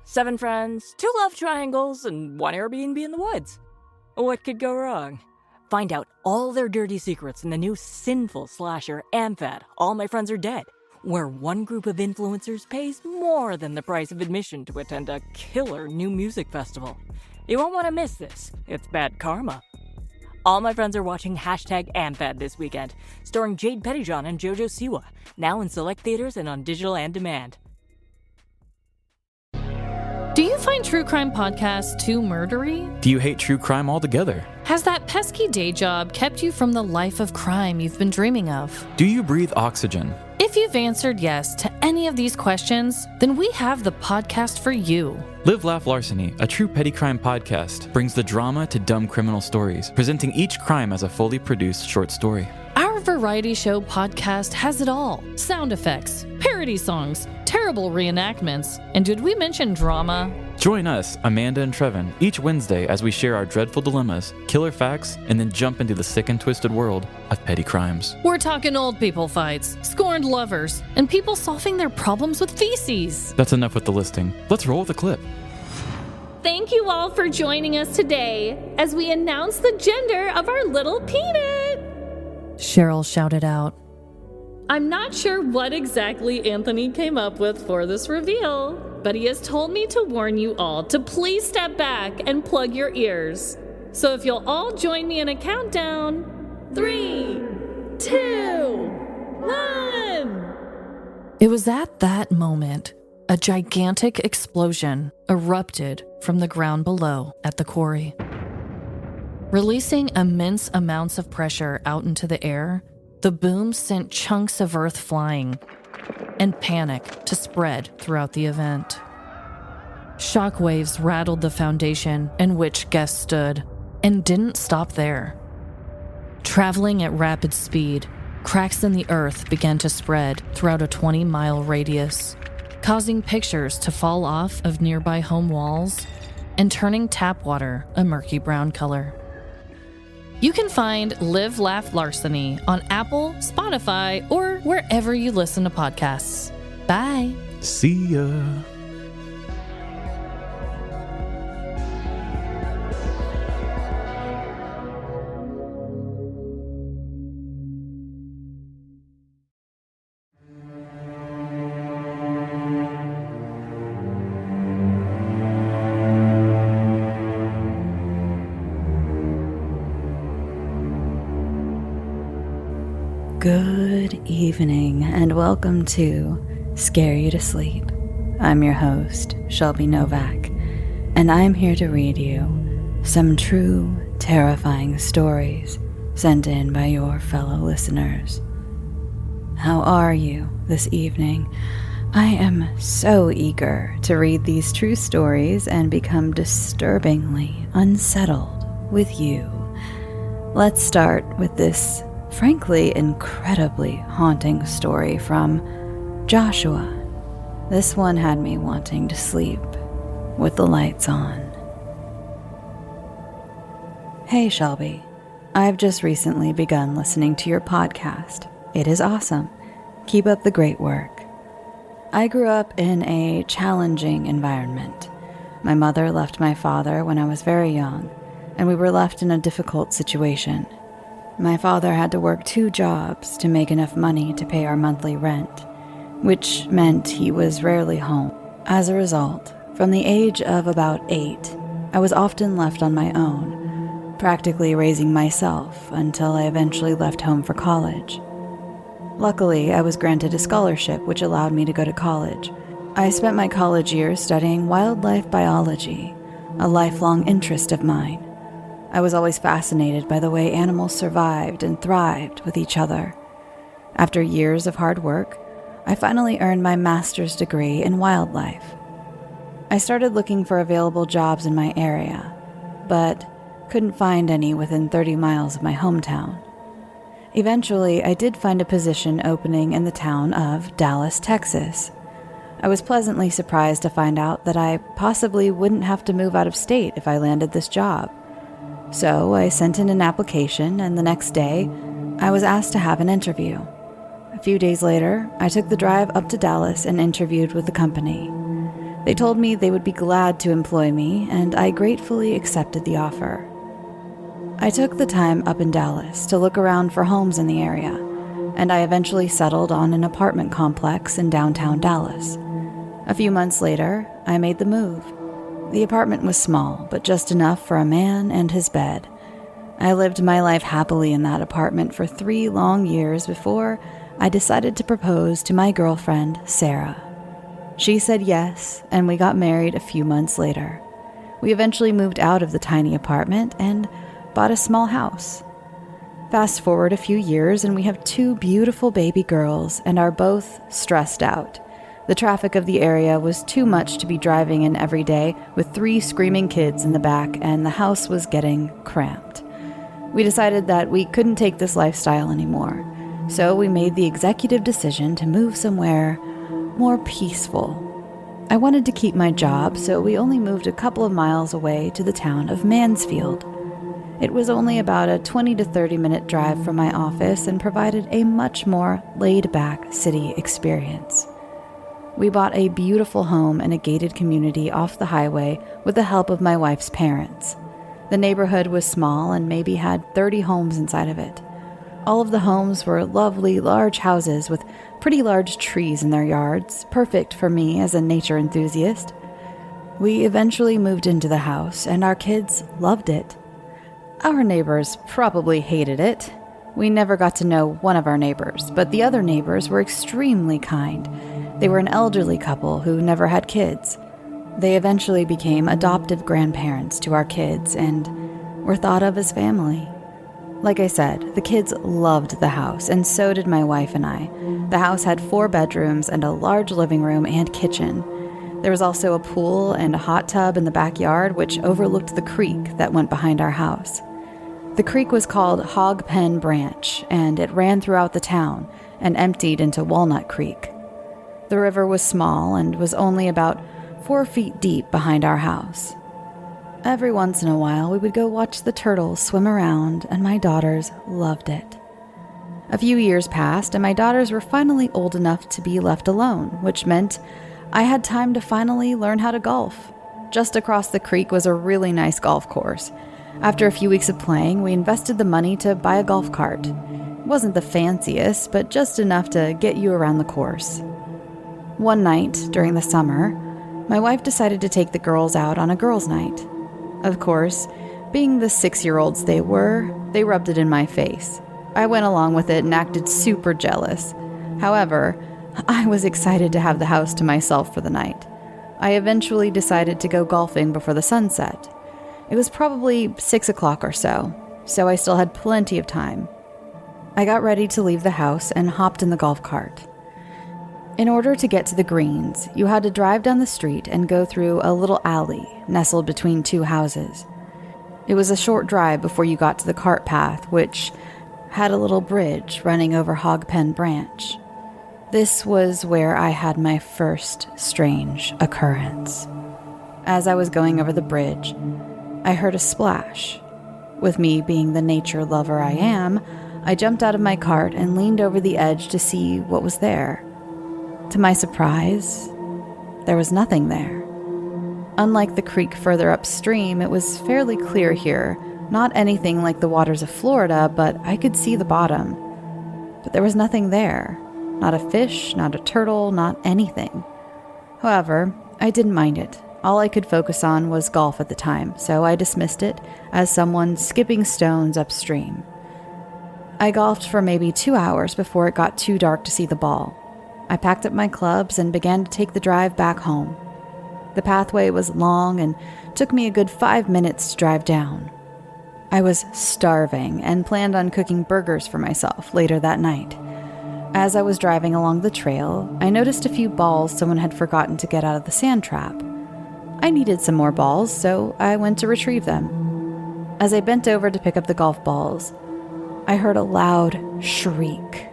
7 friends, 2 love triangles, and 1 Airbnb in the woods. What could go wrong? Find out all their dirty secrets in the new sinful slasher AmFad, All My Friends Are Dead, where one group of influencers pays more than the price of admission to attend a killer new music festival. You won't want to miss this. It's bad karma. All my friends are watching #AmFad this weekend, starring Jade Pettyjohn and Jojo Siwa, now in select theaters and on digital and demand. Do you find true crime podcasts too murdery? Do you hate true crime altogether? Has that pesky day job kept you from the life of crime you've been dreaming of? Do you breathe oxygen? If you've answered yes to any of these questions, then we have the podcast for you. Live, Laugh, Larceny, a true petty crime podcast, brings the drama to dumb criminal stories, presenting each crime as a fully produced short story. Our variety show podcast has it all. Sound effects, parody songs, terrible reenactments, and did we mention drama? Join us, Amanda and Trevin, each Wednesday as we share our dreadful dilemmas, killer facts, and then jump into the sick and twisted world of petty crimes. We're talking old people fights, scorned lovers, and people solving their problems with feces. That's enough with the listing. Let's roll with the clip. Thank you all for joining us today as we announce the gender of our little peanut. Cheryl shouted out. I'm not sure what exactly Anthony came up with for this reveal, but he has told me to warn you all to please step back and plug your ears. So if you'll all join me in a countdown, 3, 2, 1. It was at that moment a gigantic explosion erupted from the ground below at the quarry. Releasing immense amounts of pressure out into the air, the boom sent chunks of earth flying, and panic to spread throughout the event. Shockwaves rattled the foundation in which guests stood, and didn't stop there. Traveling at rapid speed, cracks in the earth began to spread throughout a 20-mile radius, causing pictures to fall off of nearby home walls and turning tap water a murky brown color. You can find Live, Laugh, Larceny on Apple, Spotify, or wherever you listen to podcasts. Bye. See ya. Good evening and welcome to Scare You to Sleep. I'm your host, Shelby Novak, and I'm here to read you some true, terrifying stories sent in by your fellow listeners. How are you this evening? I am so eager to read these true stories and become disturbingly unsettled with you. Let's start with this frankly incredibly haunting story from Joshua. This one had me wanting to sleep with the lights on. Hey Shelby, I've just recently begun listening to your podcast. It is awesome. Keep up the great work. I grew up in a challenging environment. My mother left my father when I was very young, and we were left in a difficult situation. My father had to work 2 jobs to make enough money to pay our monthly rent, which meant he was rarely home. As a result, from the age of about 8, I was often left on my own, practically raising myself until I eventually left home for college. Luckily, I was granted a scholarship which allowed me to go to college. I spent my college years studying wildlife biology, a lifelong interest of mine. I was always fascinated by the way animals survived and thrived with each other. After years of hard work, I finally earned my master's degree in wildlife. I started looking for available jobs in my area, but couldn't find any within 30 miles of my hometown. Eventually, I did find a position opening in the town of Dallas, Texas. I was pleasantly surprised to find out that I possibly wouldn't have to move out of state if I landed this job. So I sent in an application, and the next day, I was asked to have an interview. A few days later, I took the drive up to Dallas and interviewed with the company. They told me they would be glad to employ me, and I gratefully accepted the offer. I took the time up in Dallas to look around for homes in the area, and I eventually settled on an apartment complex in downtown Dallas. A few months later, I made the move. The apartment was small, but just enough for a man and his bed. I lived my life happily in that apartment for 3 long years before I decided to propose to my girlfriend, Sarah. She said yes, and we got married a few months later. We eventually moved out of the tiny apartment and bought a small house. Fast forward a few years and we have 2 beautiful baby girls and are both stressed out. The traffic of the area was too much to be driving in every day with 3 screaming kids in the back, and the house was getting cramped. We decided that we couldn't take this lifestyle anymore, so we made the executive decision to move somewhere more peaceful. I wanted to keep my job, so we only moved a couple of miles away to the town of Mansfield. It was only about a 20 to 30 minute drive from my office and provided a much more laid-back city experience. We bought a beautiful home in a gated community off the highway with the help of my wife's parents. The neighborhood was small and maybe had 30 homes inside of it. All of the homes were lovely, large houses with pretty large trees in their yards, perfect for me as a nature enthusiast. We eventually moved into the house, and our kids loved it. Our neighbors probably hated it. We never got to know one of our neighbors, but the other neighbors were extremely kind. They were an elderly couple who never had kids. They eventually became adoptive grandparents to our kids and were thought of as family. Like I said, the kids loved the house, and so did my wife and I. The house had 4 bedrooms and a large living room and kitchen. There was also a pool and a hot tub in the backyard, which overlooked the creek that went behind our house. The creek was called Hog Pen Branch, and it ran throughout the town and emptied into Walnut Creek. The river was small and was only about 4 feet deep behind our house. Every once in a while, we would go watch the turtles swim around, and my daughters loved it. A few years passed, and my daughters were finally old enough to be left alone, which meant I had time to finally learn how to golf. Just across the creek was a really nice golf course. After a few weeks of playing, we invested the money to buy a golf cart. It wasn't the fanciest, but just enough to get you around the course. One night, during the summer, my wife decided to take the girls out on a girls' night. Of course, being the 6-year-olds they were, they rubbed it in my face. I went along with it and acted super jealous. However, I was excited to have the house to myself for the night. I eventually decided to go golfing before the sun set. It was probably 6 o'clock or so I still had plenty of time. I got ready to leave the house and hopped in the golf cart. In order to get to the greens, you had to drive down the street and go through a little alley nestled between 2 houses. It was a short drive before you got to the cart path, which had a little bridge running over Hog Pen Branch. This was where I had my first strange occurrence. As I was going over the bridge, I heard a splash. With me being the nature lover I am, I jumped out of my cart and leaned over the edge to see what was there. To my surprise, there was nothing there. Unlike the creek further upstream, it was fairly clear here, not anything like the waters of Florida, but I could see the bottom. But there was nothing there. Not a fish, not a turtle, not anything. However, I didn't mind it. All I could focus on was golf at the time, so I dismissed it as someone skipping stones upstream. I golfed for maybe 2 hours before it got too dark to see the ball. I packed up my clubs and began to take the drive back home. The pathway was long and took me a good 5 minutes to drive down. I was starving and planned on cooking burgers for myself later that night. As I was driving along the trail, I noticed a few balls someone had forgotten to get out of the sand trap. I needed some more balls, so I went to retrieve them. As I bent over to pick up the golf balls, I heard a loud shriek.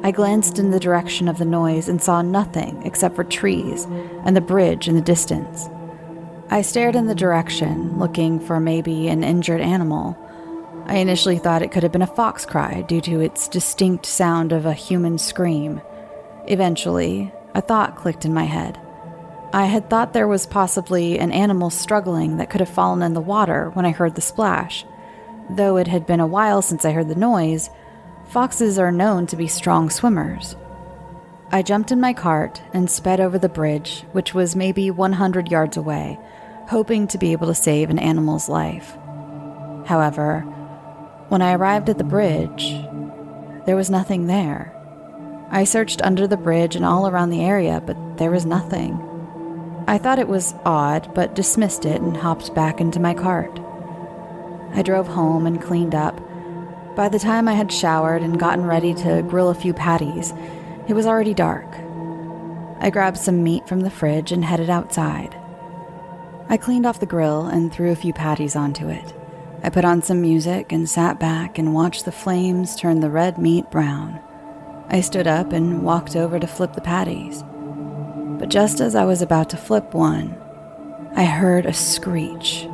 I glanced in the direction of the noise and saw nothing except for trees and the bridge in the distance. I stared in the direction, looking for maybe an injured animal. I initially thought it could have been a fox cry due to its distinct sound of a human scream. Eventually, a thought clicked in my head. I had thought there was possibly an animal struggling that could have fallen in the water when I heard the splash. Though it had been a while since I heard the noise, foxes are known to be strong swimmers. I jumped in my cart and sped over the bridge, which was maybe 100 yards away, hoping to be able to save an animal's life. However, when I arrived at the bridge, there was nothing there. I searched under the bridge and all around the area, but there was nothing. I thought it was odd, but dismissed it and hopped back into my cart. I drove home and cleaned up. By the time I had showered and gotten ready to grill a few patties, it was already dark. I grabbed some meat from the fridge and headed outside. I cleaned off the grill and threw a few patties onto it. I put on some music and sat back and watched the flames turn the red meat brown. I stood up and walked over to flip the patties. But just as I was about to flip one, I heard a screech.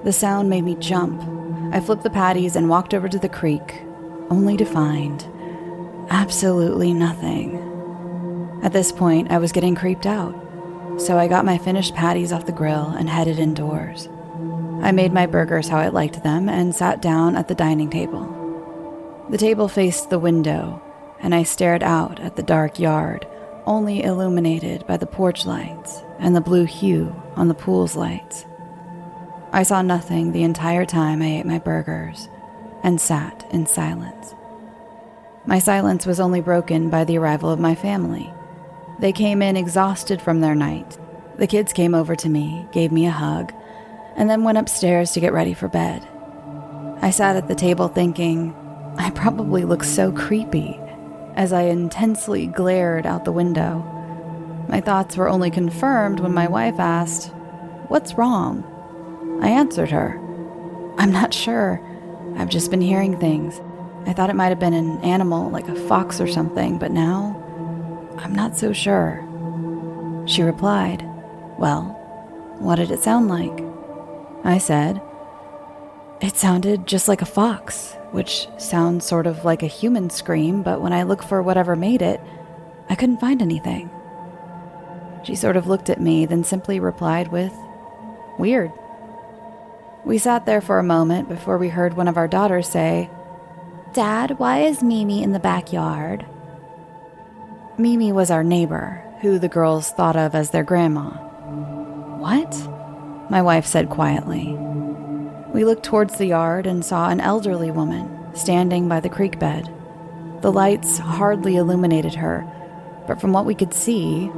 The sound made me jump. I flipped the patties and walked over to the creek, only to find absolutely nothing. At this point, I was getting creeped out, so I got my finished patties off the grill and headed indoors. I made my burgers how I liked them and sat down at the dining table. The table faced the window, and I stared out at the dark yard, only illuminated by the porch lights and the blue hue on the pool's lights. I saw nothing the entire time I ate my burgers and sat in silence. My silence was only broken by the arrival of my family. They came in exhausted from their night. The kids came over to me, gave me a hug, and then went upstairs to get ready for bed. I sat at the table thinking, I probably look so creepy, as I intensely glared out the window. My thoughts were only confirmed when my wife asked, "What's wrong?" I answered her, "I'm not sure. I've just been hearing things. I thought it might have been an animal like a fox or something, but now I'm not so sure." She replied, "Well, what did it sound like?" I said, "It sounded just like a fox, which sounds sort of like a human scream, but when I looked for whatever made it, I couldn't find anything." She sort of looked at me, then simply replied with, "Weird." We sat there for a moment before we heard one of our daughters say, "Dad, why is Mimi in the backyard?" Mimi was our neighbor, who the girls thought of as their grandma. "What?" my wife said quietly. We looked towards the yard and saw an elderly woman standing by the creek bed. The lights hardly illuminated her, but from what we could see,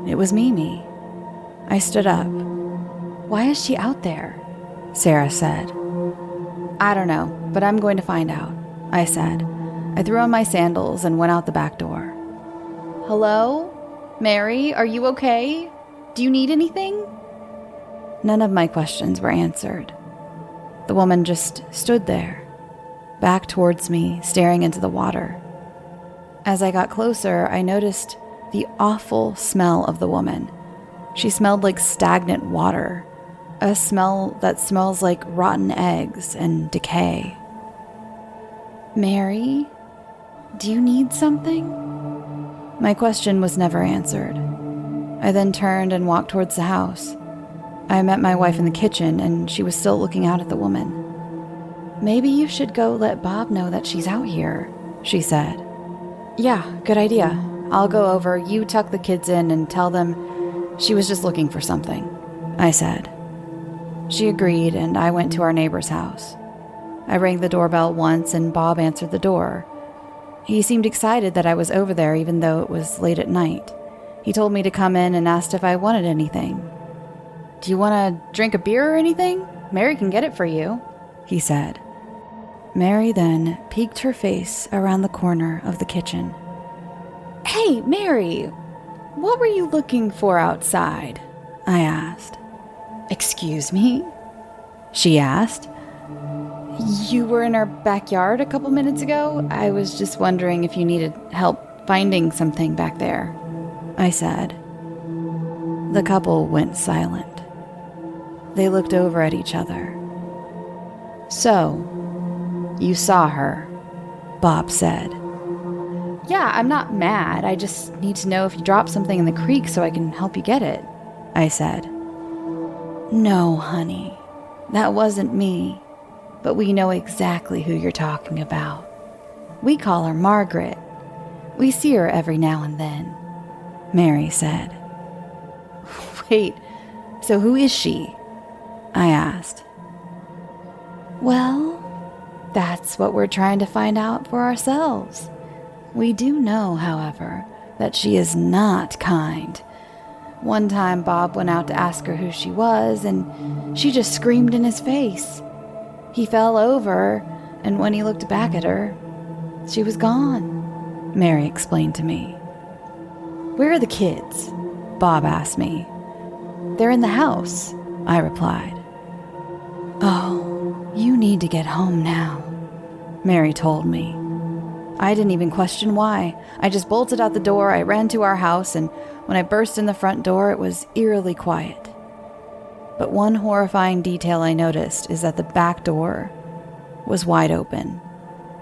it was Mimi. I stood up. "Why is she out there?" Sarah said. "I don't know, but I'm going to find out," I said. I threw on my sandals and went out the back door. "Hello? Mary, are you okay? Do you need anything?" None of my questions were answered. The woman just stood there, back towards me, staring into the water. As I got closer, I noticed the awful smell of the woman. She smelled like stagnant water, a smell that smells like rotten eggs and decay. "Mary, do you need something?" My question was never answered. I then turned and walked towards the house. I met my wife in the kitchen, and she was still looking out at the woman. "Maybe you should go let Bob know that she's out here," she said. "Yeah, good idea. I'll go over, you tuck the kids in and tell them she was just looking for something," I said. She agreed, and I went to our neighbor's house. I rang the doorbell once, and Bob answered the door. He seemed excited that I was over there even though it was late at night. He told me to come in and asked if I wanted anything. "Do you want to drink a beer or anything? Mary can get it for you," he said. Mary then peeked her face around the corner of the kitchen. "Hey, Mary, what were you looking for outside?" I asked. "Excuse me?" she asked. "You were in our backyard a couple minutes ago. I was just wondering if you needed help finding something back there," I said. The couple went silent. They looked over at each other. "So, you saw her," Bob said. "Yeah, I'm not mad. I just need to know if you dropped something in the creek so I can help you get it," I said. No, honey, that wasn't me, but we know exactly who you're talking about. We call her Margaret. We see her every now and then, Mary said. Wait, so who is she? I asked. Well, that's what we're trying to find out for ourselves. We do know, however, that she is not kind. One time Bob went out to ask her who she was, and she just screamed in his face. He fell over, and when he looked back at her, she was gone, Mary explained to me. Where are the kids? Bob asked me. They're in the house, I replied. Oh, you need to get home now, Mary told me. I didn't even question why. I just bolted out the door, I ran to our house, and when I burst in the front door, it was eerily quiet. But one horrifying detail I noticed is that the back door was wide open.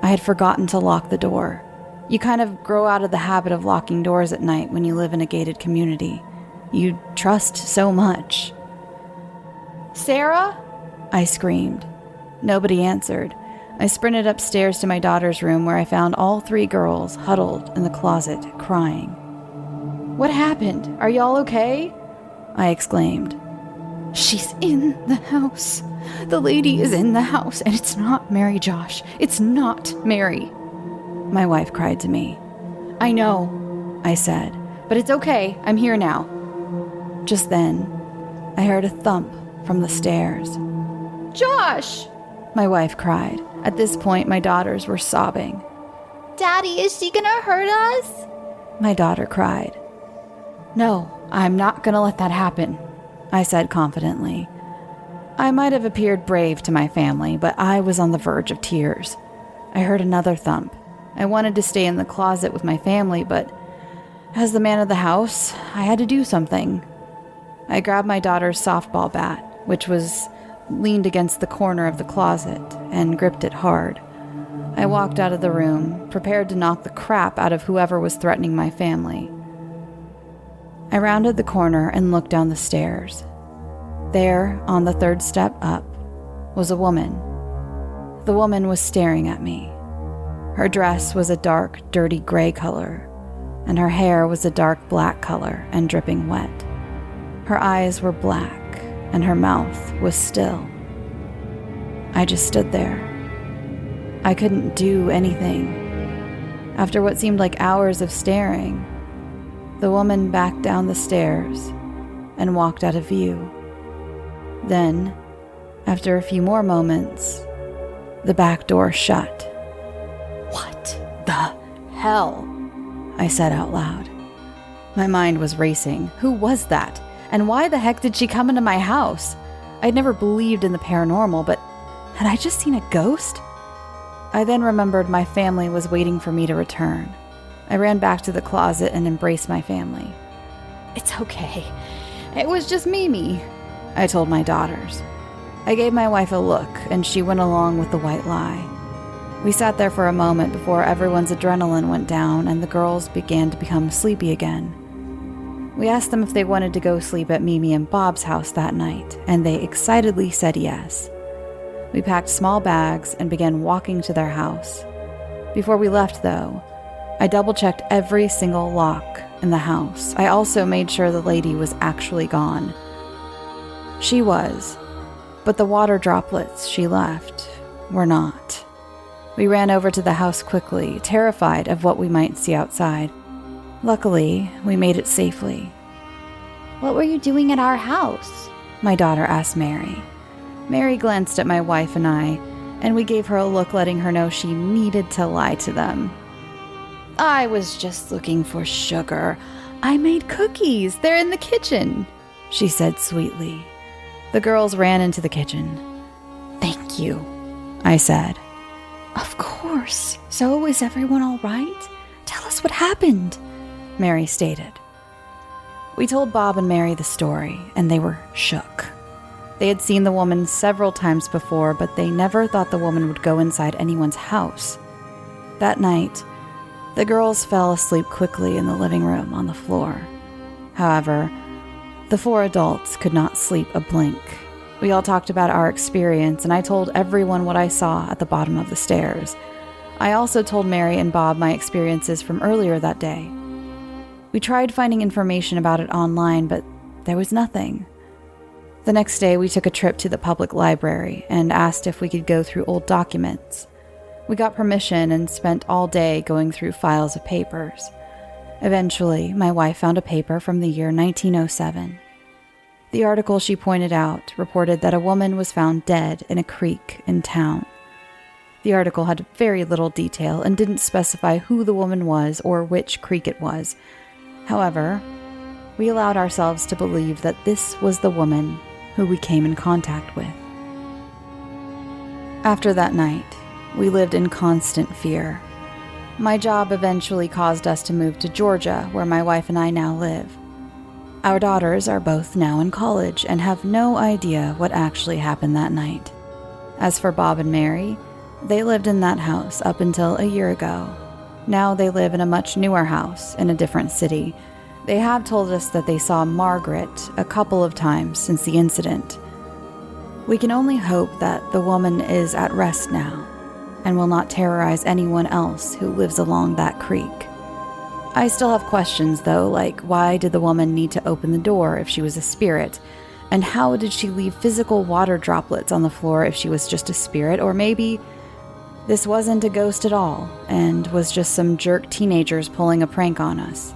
I had forgotten to lock the door. You kind of grow out of the habit of locking doors at night when you live in a gated community. You trust so much. Sarah? I screamed. Nobody answered. I sprinted upstairs to my daughter's room where I found all 3 girls huddled in the closet, crying. What happened? Are y'all okay? I exclaimed. She's in the house. The lady is in the house, and it's not Mary, Josh. It's not Mary. My wife cried to me. I know, I said, but it's okay. I'm here now. Just then, I heard a thump from the stairs. Josh! My wife cried. At this point, my daughters were sobbing. Daddy, is she gonna hurt us? My daughter cried. No, I'm not gonna let that happen, I said confidently. I might have appeared brave to my family, but I was on the verge of tears. I heard another thump. I wanted to stay in the closet with my family, but as the man of the house, I had to do something. I grabbed my daughter's softball bat, which was leaned against the corner of the closet, and gripped it hard. I walked out of the room, prepared to knock the crap out of whoever was threatening my family. I rounded the corner and looked down the stairs. There, on the 3rd step up, was a woman. The woman was staring at me. Her dress was a dark, dirty gray color, and her hair was a dark black color and dripping wet. Her eyes were black, and her mouth was still. I just stood there. I couldn't do anything. After what seemed like hours of staring, the woman backed down the stairs and walked out of view. Then, after a few more moments, the back door shut. What the hell? I said out loud. My mind was racing. Who was that? And why the heck did she come into my house? I'd never believed in the paranormal, but had I just seen a ghost? I then remembered my family was waiting for me to return. I ran back to the closet and embraced my family. It's okay. It was just Mimi, I told my daughters. I gave my wife a look, and she went along with the white lie. We sat there for a moment before everyone's adrenaline went down and the girls began to become sleepy again. We asked them if they wanted to go sleep at Mimi and Bob's house that night, and they excitedly said yes. We packed small bags and began walking to their house. Before we left, though, I double-checked every single lock in the house. I also made sure the lady was actually gone. She was, but the water droplets she left were not. We ran over to the house quickly, terrified of what we might see outside. Luckily, we made it safely. What were you doing at our house? My daughter asked Mary. Mary glanced at my wife and I, and we gave her a look letting her know she needed to lie to them. I was just looking for sugar. I made cookies. They're in the kitchen, she said sweetly. The girls ran into the kitchen. Thank you, I said. Of course. So is everyone all right? Tell us what happened, Mary stated. We told Bob and Mary the story, and they were shook. They had seen the woman several times before, but they never thought the woman would go inside anyone's house. That night, the girls fell asleep quickly in the living room on the floor. However, The 4 adults could not sleep a blink. We all talked about our experience, and I told everyone what I saw at the bottom of the stairs. I also told Mary and Bob my experiences from earlier that day. We tried finding information about it online, but there was nothing. The next day, we took a trip to the public library and asked if we could go through old documents. We got permission and spent all day going through files of papers. Eventually, my wife found a paper from the year 1907. The article she pointed out reported that a woman was found dead in a creek in town. The article had very little detail and didn't specify who the woman was or which creek it was. However, we allowed ourselves to believe that this was the woman who we came in contact with. After that night, we lived in constant fear. My job eventually caused us to move to Georgia, where my wife and I now live. Our daughters are both now in college and have no idea what actually happened that night. As for Bob and Mary, they lived in that house up until a year ago. Now they live in a much newer house in a different city. They have told us that they saw Margaret a couple of times since the incident. We can only hope that the woman is at rest now and will not terrorize anyone else who lives along that creek. I still have questions though, like why did the woman need to open the door if she was a spirit? And how did she leave physical water droplets on the floor if she was just a spirit? Or maybe this wasn't a ghost at all and was just some jerk teenagers pulling a prank on us.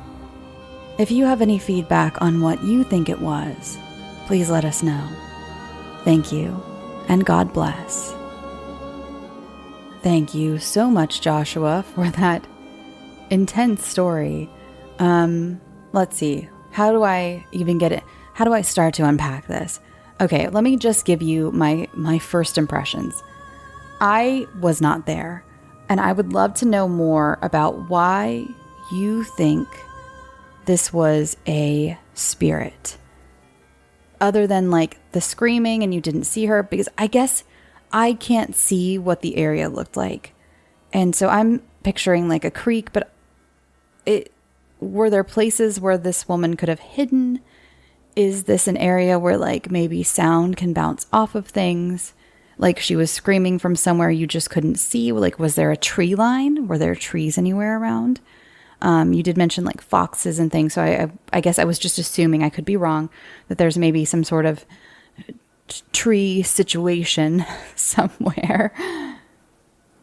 If you have any feedback on what you think it was, please let us know. Thank you, and God bless. Thank you so much, Joshua, for that intense story. Let's see. How do I even get it? How do I start to unpack this? Okay, let me just give you my first impressions. I was not there, and I would love to know more about why you think this was a spirit. Other than like the screaming and you didn't see her, because I guess I can't see what the area looked like. And so I'm picturing like a creek, but were there places where this woman could have hidden? Is this an area where like maybe sound can bounce off of things? Like she was screaming from somewhere you just couldn't see? Like was there a tree line? Were there trees anywhere around? You did mention like foxes and things, so I guess I was just assuming, I could be wrong, that there's maybe some sort of tree situation somewhere.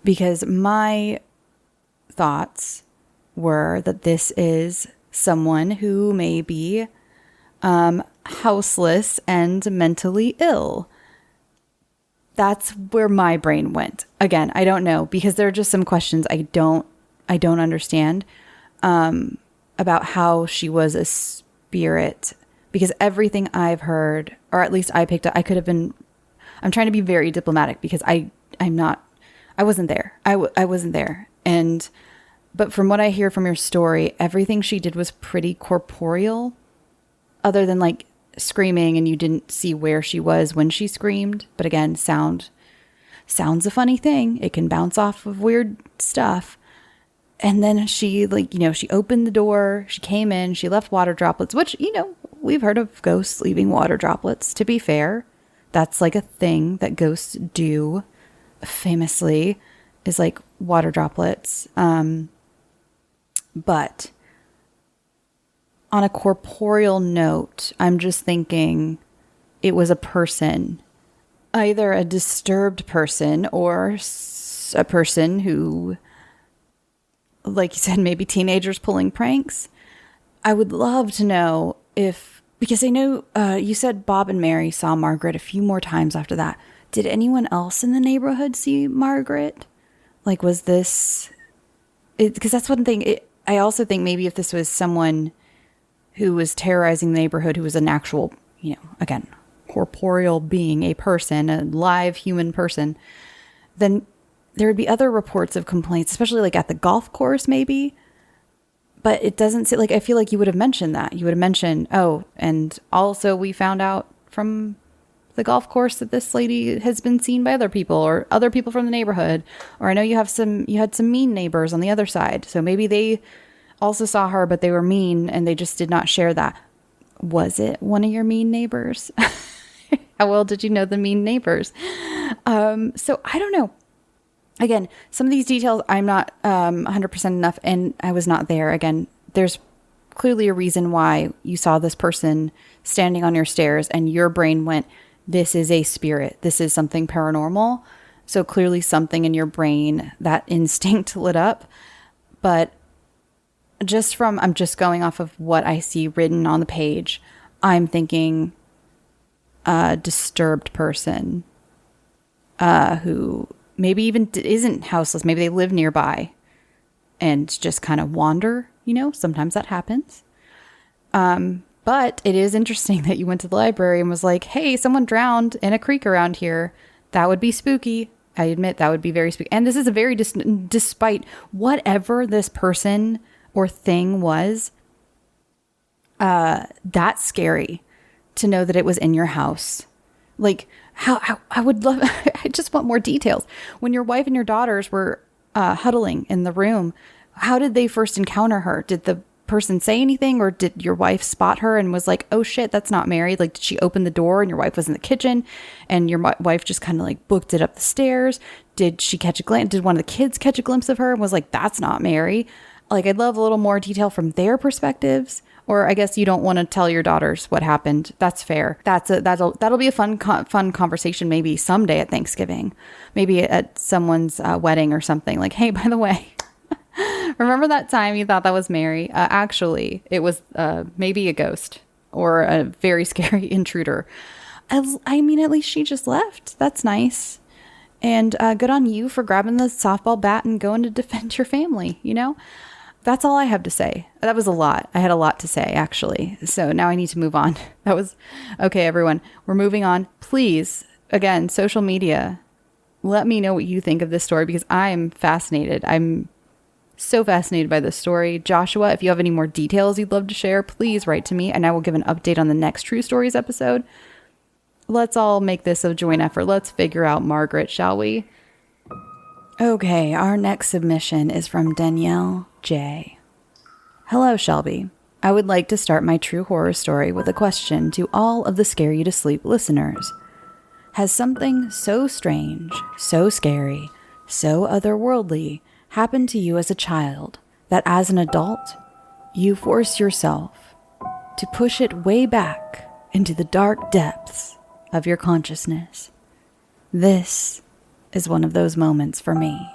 Because my thoughts were that this is someone who may be houseless and mentally ill. That's where my brain went. Again, I don't know, because there are just some questions I don't understand about how she was a spirit, because everything I've heard, or at least I picked up, I'm trying to be very diplomatic because I wasn't there. I wasn't there. But from what I hear from your story, everything she did was pretty corporeal, other than like screaming, and you didn't see where she was when she screamed. But again, sound's a funny thing. It can bounce off of weird stuff. And then she she opened the door, she came in, she left water droplets, which, we've heard of ghosts leaving water droplets. To be fair, that's like a thing that ghosts do famously, is like water droplets. But on a corporeal note, I'm just thinking it was a person, either a disturbed person or a person who, like you said, maybe teenagers pulling pranks. I would love to know because I know you said Bob and Mary saw Margaret a few more times after that. Did anyone else in the neighborhood see Margaret? Like, was this... Because that's one thing. I also think maybe if this was someone who was terrorizing the neighborhood, who was an actual, again, corporeal being, a person, a live human person, then there would be other reports of complaints, especially like at the golf course maybe. But it doesn't say, like, I feel like you would have mentioned that. You would have mentioned, oh, and also we found out from the golf course that this lady has been seen by other people or other people from the neighborhood. Or I know you had some mean neighbors on the other side. So maybe they also saw her, but they were mean and they just did not share that. was it one of your mean neighbors? How well did you know the mean neighbors? So I don't know. Again, some of these details I'm not 100% enough, and I was not there. Again, there's clearly a reason why you saw this person standing on your stairs and your brain went, this is a spirit. This is something paranormal. So clearly something in your brain, that instinct lit up. But I'm just going off of what I see written on the page, I'm thinking a disturbed person who maybe even isn't houseless. Maybe they live nearby and just kind of wander, sometimes that happens. But it is interesting that you went to the library and was like, hey, someone drowned in a creek around here. That would be spooky. I admit that would be very spooky. And this is a very, despite whatever this person or thing was, that's scary to know that it was in your house. Like, how I would love, I just want more details. When your wife and your daughters were huddling in the room, how did they first encounter her? Did the person say anything, or did your wife spot her and was like, oh shit, that's not Mary? Like, did she open the door and your wife was in the kitchen and your wife just kind of like booked it up the stairs? Did she catch a glimpse? Did one of the kids catch a glimpse of her and was like, that's not Mary? Like, I'd love a little more detail from their perspectives. Or I guess you don't want to tell your daughters what happened. That's fair. That'll be a fun conversation maybe someday at Thanksgiving, maybe at someone's wedding or something. Like, hey, by the way, remember that time you thought that was Mary? Actually, it was maybe a ghost or a very scary intruder. I mean, at least she just left. That's nice. And good on you for grabbing the softball bat and going to defend your family, That's all I have to say. That was a lot. I had a lot to say, actually. So now I need to move on. That was... Okay, everyone. We're moving on. Please, again, social media, let me know what you think of this story because I'm fascinated. I'm so fascinated by this story. Joshua, if you have any more details you'd love to share, please write to me and I will give an update on the next True Stories episode. Let's all make this a joint effort. Let's figure out Margaret, shall we? Okay, our next submission is from Danielle J. Hello, Shelby. I would like to start my true horror story with a question to all of the Scare You to Sleep listeners. Has something so strange, so scary, so otherworldly happened to you as a child that as an adult, you force yourself to push it way back into the dark depths of your consciousness? This is one of those moments for me.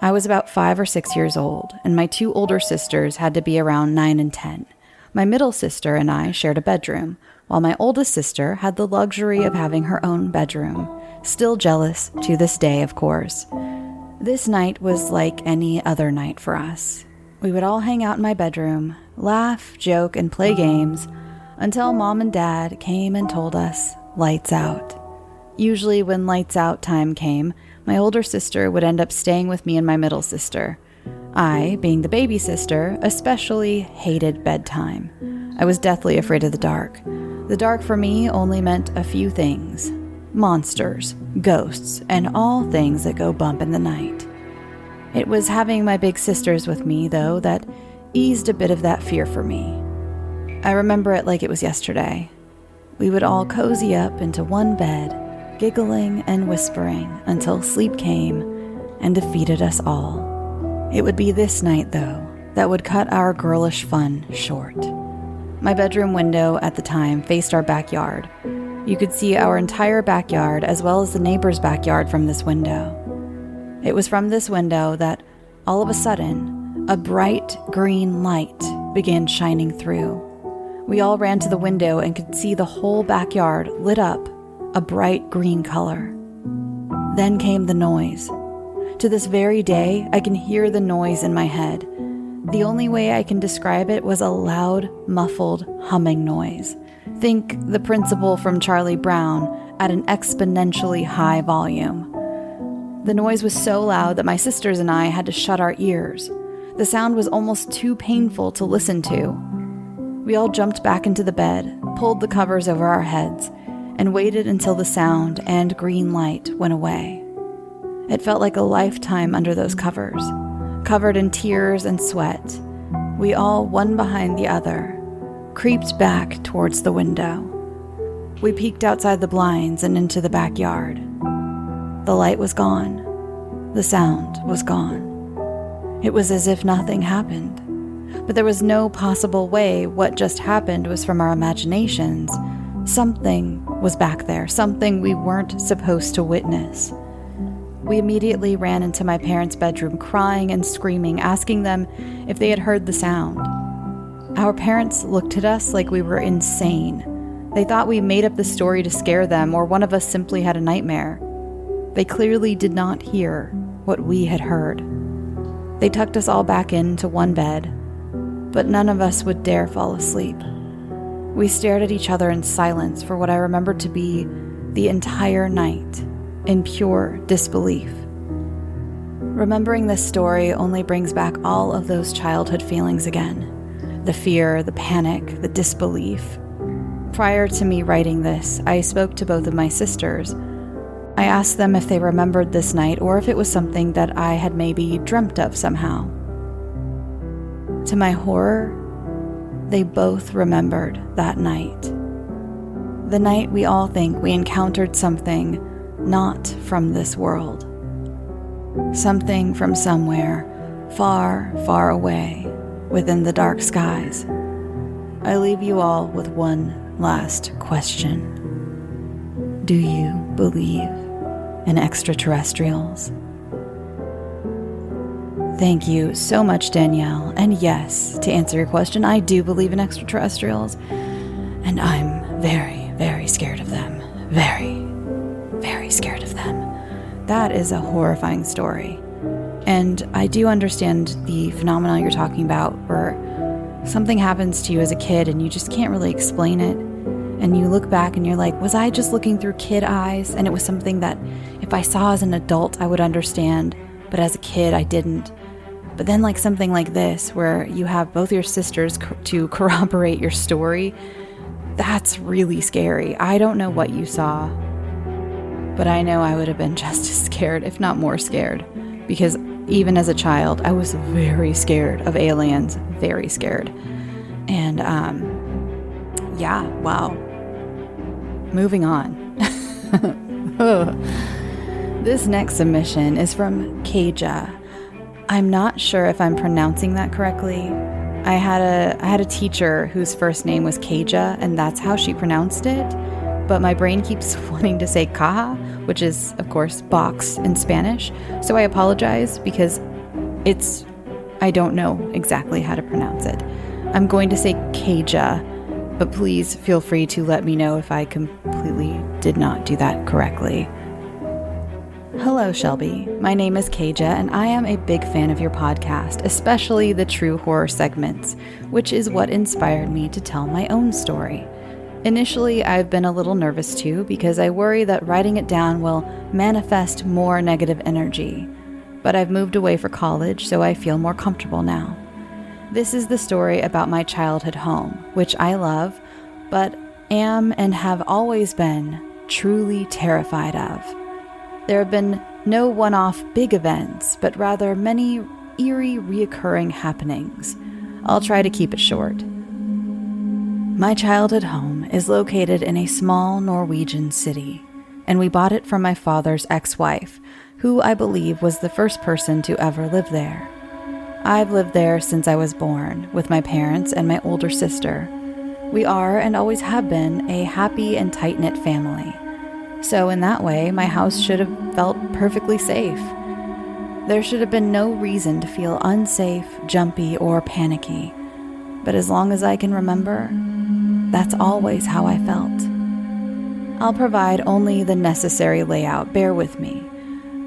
I was about 5 or 6 years old, and my 2 older sisters had to be around 9 and 10. My middle sister and I shared a bedroom, while my oldest sister had the luxury of having her own bedroom. Still jealous to this day, of course. This night was like any other night for us. We would all hang out in my bedroom, laugh, joke, and play games until Mom and Dad came and told us, lights out. Usually when lights out time came, my older sister would end up staying with me and my middle sister. I, being the baby sister, especially hated bedtime. I was deathly afraid of the dark. The dark for me only meant a few things: monsters, ghosts, and all things that go bump in the night. It was having my big sisters with me, though, that eased a bit of that fear for me. I remember it like it was yesterday. We would all cozy up into one bed, giggling and whispering until sleep came and defeated us all. It would be this night, though, that would cut our girlish fun short. My bedroom window at the time faced our backyard. You could see our entire backyard as well as the neighbor's backyard from this window. It was from this window that, all of a sudden, a bright green light began shining through. We all ran to the window and could see the whole backyard lit up a bright green color. Then came the noise. To this very day, I can hear the noise in my head. The only way I can describe it was a loud, muffled humming noise. Think the principal from Charlie Brown at an exponentially high volume. The noise was so loud that my sisters and I had to shut our ears. The sound was almost too painful to listen to. We all jumped back into the bed, pulled the covers over our heads, and waited until the sound and green light went away. It felt like a lifetime under those covers, covered in tears and sweat. We all, one behind the other, creeped back towards the window. We peeked outside the blinds and into the backyard. The light was gone. The sound was gone. It was as if nothing happened. But there was no possible way what just happened was from our imaginations. Something was back there, something we weren't supposed to witness. We immediately ran into my parents' bedroom, crying and screaming, asking them if they had heard the sound. Our parents looked at us like we were insane. They thought we made up the story to scare them, or one of us simply had a nightmare. They clearly did not hear what we had heard. They tucked us all back into one bed, but none of us would dare fall asleep. We stared at each other in silence for what I remembered to be the entire night, in pure disbelief. Remembering this story only brings back all of those childhood feelings again. The fear, the panic, the disbelief. Prior to me writing this, I spoke to both of my sisters. I asked them if they remembered this night or if it was something that I had maybe dreamt of somehow. To my horror, they both remembered that night. The night we all think we encountered something not from this world. Something from somewhere far, far away within the dark skies. I leave you all with one last question. Do you believe in extraterrestrials? Thank you so much, Danielle. And yes, to answer your question, I do believe in extraterrestrials. And I'm very, very scared of them. Very, very scared of them. That is a horrifying story. And I do understand the phenomenon you're talking about where something happens to you as a kid and you just can't really explain it. And you look back and you're like, was I just looking through kid eyes? And it was something that if I saw as an adult, I would understand. But as a kid, I didn't. But then like something like this, where you have both your sisters to corroborate your story, that's really scary. I don't know what you saw, but I know I would have been just as scared, if not more scared. Because even as a child, I was very scared of aliens, very scared. And yeah, wow. Moving on. This next submission is from Kaja. I'm not sure if I'm pronouncing that correctly. I had a teacher whose first name was Kaja, and that's how she pronounced it. But my brain keeps wanting to say caja, which is, of course, box in Spanish. So I apologize because I don't know exactly how to pronounce it. I'm going to say Kaja, but please feel free to let me know if I completely did not do that correctly. Hello, Shelby. My name is Kaja, and I am a big fan of your podcast, especially the true horror segments, which is what inspired me to tell my own story. Initially, I've been a little nervous too, because I worry that writing it down will manifest more negative energy. But I've moved away for college, so I feel more comfortable now. This is the story about my childhood home, which I love, but am and have always been truly terrified of. There have been no one-off big events, but rather many eerie, reoccurring happenings. I'll try to keep it short. My childhood home is located in a small Norwegian city, and we bought it from my father's ex-wife, who I believe was the first person to ever live there. I've lived there since I was born, with my parents and my older sister. We are, and always have been, a happy and tight-knit family. So in that way, my house should have felt perfectly safe. There should have been no reason to feel unsafe, jumpy, or panicky. But as long as I can remember, that's always how I felt. I'll provide only the necessary layout, bear with me.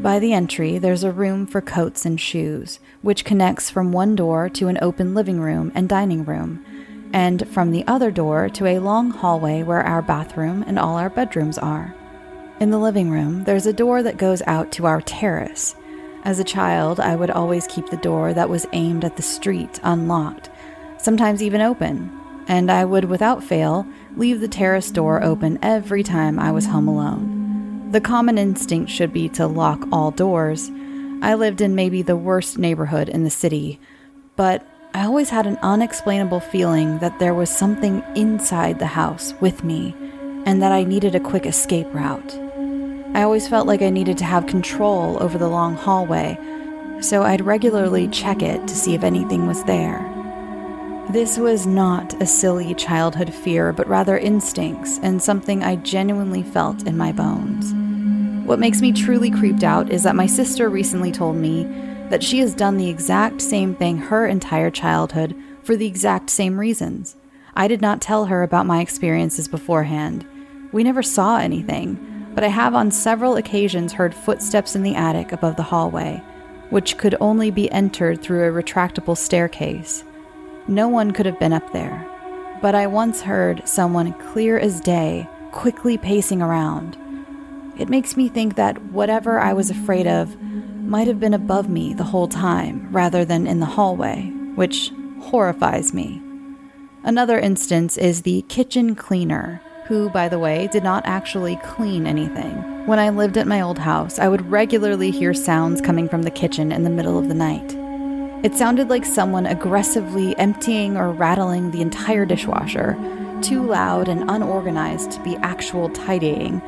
By the entry, there's a room for coats and shoes, which connects from one door to an open living room and dining room, and from the other door to a long hallway where our bathroom and all our bedrooms are. In the living room, there's a door that goes out to our terrace. As a child, I would always keep the door that was aimed at the street unlocked, sometimes even open, and I would, without fail, leave the terrace door open every time I was home alone. The common instinct should be to lock all doors. I lived in maybe the worst neighborhood in the city, but I always had an unexplainable feeling that there was something inside the house with me and that I needed a quick escape route. I always felt like I needed to have control over the long hallway, so I'd regularly check it to see if anything was there. This was not a silly childhood fear, but rather instincts and something I genuinely felt in my bones. What makes me truly creeped out is that my sister recently told me that she has done the exact same thing her entire childhood for the exact same reasons. I did not tell her about my experiences beforehand. We never saw anything, but I have on several occasions heard footsteps in the attic above the hallway, which could only be entered through a retractable staircase. No one could have been up there, but I once heard someone clear as day quickly pacing around. It makes me think that whatever I was afraid of might have been above me the whole time rather than in the hallway, which horrifies me. Another instance is the kitchen cleaner, who, by the way, did not actually clean anything. When I lived at my old house, I would regularly hear sounds coming from the kitchen in the middle of the night. It sounded like someone aggressively emptying or rattling the entire dishwasher, too loud and unorganized to be actual tidying,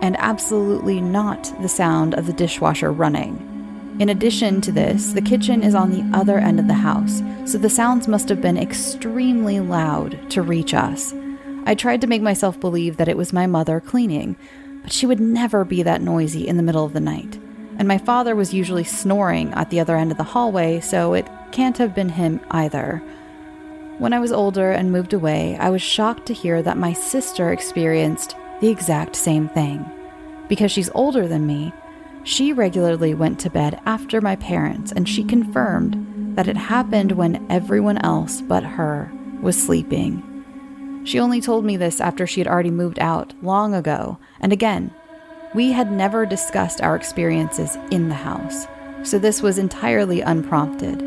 and absolutely not the sound of the dishwasher running. In addition to this, the kitchen is on the other end of the house, so the sounds must have been extremely loud to reach us. I tried to make myself believe that it was my mother cleaning, but she would never be that noisy in the middle of the night. And my father was usually snoring at the other end of the hallway, so it can't have been him either. When I was older and moved away, I was shocked to hear that my sister experienced the exact same thing. Because she's older than me, she regularly went to bed after my parents, and she confirmed that it happened when everyone else but her was sleeping. She only told me this after she had already moved out long ago, and again, we had never discussed our experiences in the house, so this was entirely unprompted.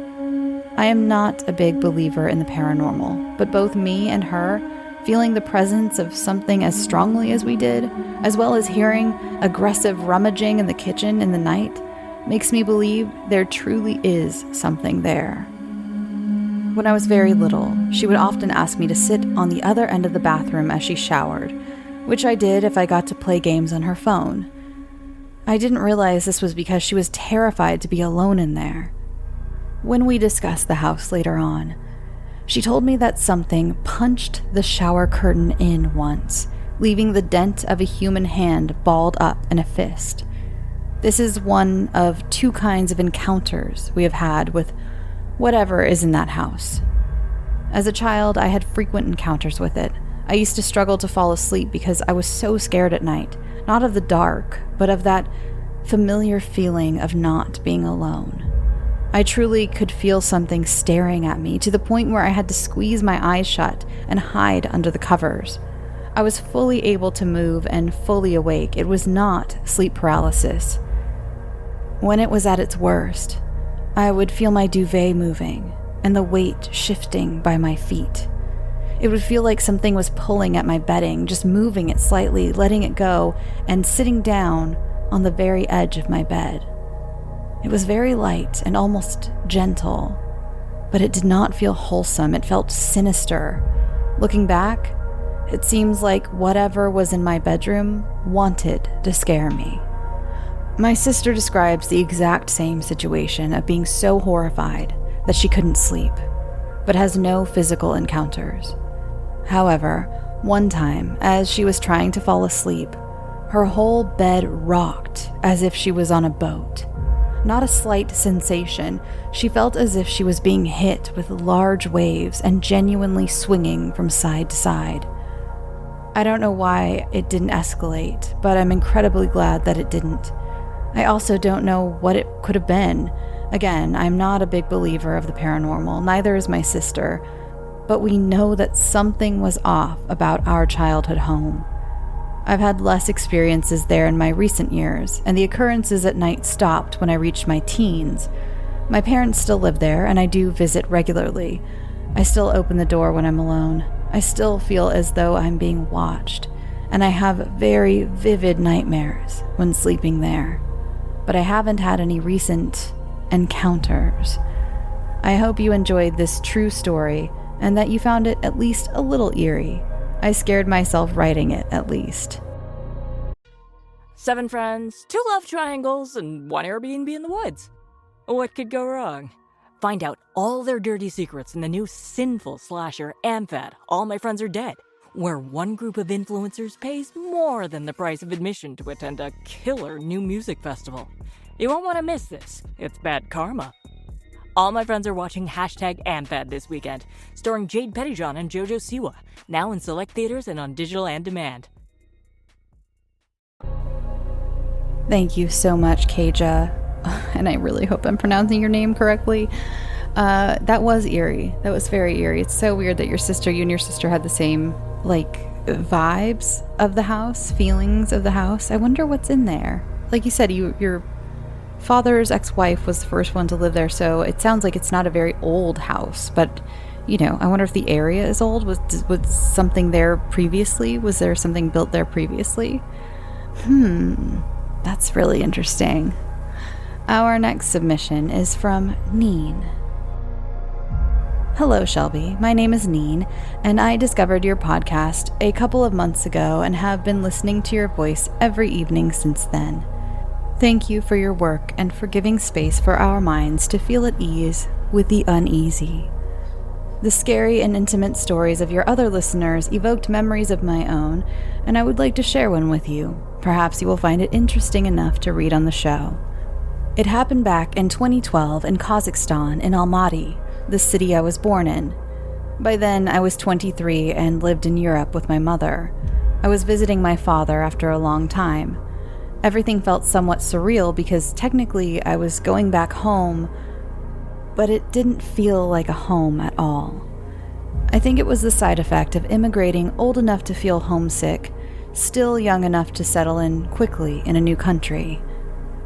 I am not a big believer in the paranormal, but both me and her feeling the presence of something as strongly as we did, as well as hearing aggressive rummaging in the kitchen in the night, makes me believe there truly is something there. When I was very little, she would often ask me to sit on the other end of the bathroom as she showered, which I did if I got to play games on her phone. I didn't realize this was because she was terrified to be alone in there. When we discussed the house later on, she told me that something punched the shower curtain in once, leaving the dent of a human hand balled up in a fist. This is one of two kinds of encounters we have had with whatever is in that house. As a child, I had frequent encounters with it. I used to struggle to fall asleep because I was so scared at night, not of the dark, but of that familiar feeling of not being alone. I truly could feel something staring at me to the point where I had to squeeze my eyes shut and hide under the covers. I was fully able to move and fully awake. It was not sleep paralysis. When it was at its worst, I would feel my duvet moving and the weight shifting by my feet. It would feel like something was pulling at my bedding, just moving it slightly, letting it go, and sitting down on the very edge of my bed. It was very light and almost gentle, but it did not feel wholesome. It felt sinister. Looking back, it seems like whatever was in my bedroom wanted to scare me. My sister describes the exact same situation of being so horrified that she couldn't sleep, but has no physical encounters. However, one time, as she was trying to fall asleep, her whole bed rocked as if she was on a boat. Not a slight sensation, she felt as if she was being hit with large waves and genuinely swinging from side to side. I don't know why it didn't escalate, but I'm incredibly glad that it didn't. I also don't know what it could have been. Again, I'm not a big believer of the paranormal, neither is my sister, but we know that something was off about our childhood home. I've had less experiences there in my recent years, and the occurrences at night stopped when I reached my teens. My parents still live there, and I do visit regularly. I still open the door when I'm alone. I still feel as though I'm being watched, and I have very vivid nightmares when sleeping there. But I haven't had any recent encounters. I hope you enjoyed this true story and that you found it at least a little eerie. I scared myself writing it, at least. 7 friends, 2 love triangles, and 1 Airbnb in the woods. What could go wrong? Find out all their dirty secrets in the new sinful slasher AmFed, All My Friends Are Dead, where one group of influencers pays more than the price of admission to attend a killer new music festival. You won't want to miss this. It's bad karma. All my friends are watching #AmFed this weekend, starring Jade Pettyjohn and Jojo Siwa, now in select theaters and on digital and demand. Thank you so much, Kaja. And I really hope I'm pronouncing your name correctly. That was eerie. That was very eerie. It's so weird that you and your sister had the same, vibes of the house, feelings of the house. I wonder what's in there. Like you said, your father's ex-wife was the first one to live there, so it sounds like it's not a very old house, but I wonder if the area is old. Was something there previously? Was there something built there previously? That's really interesting. Our next submission is from Neen. Hello, Shelby. My name is Neen, and I discovered your podcast a couple of months ago and have been listening to your voice every evening since then. Thank you for your work and for giving space for our minds to feel at ease with the uneasy. The scary and intimate stories of your other listeners evoked memories of my own, and I would like to share one with you. Perhaps you will find it interesting enough to read on the show. It happened back in 2012 in Kazakhstan, in Almaty, the city I was born in. By then, I was 23 and lived in Europe with my mother. I was visiting my father after a long time. Everything felt somewhat surreal because technically I was going back home, but it didn't feel like a home at all. I think it was the side effect of immigrating old enough to feel homesick, still young enough to settle in quickly in a new country.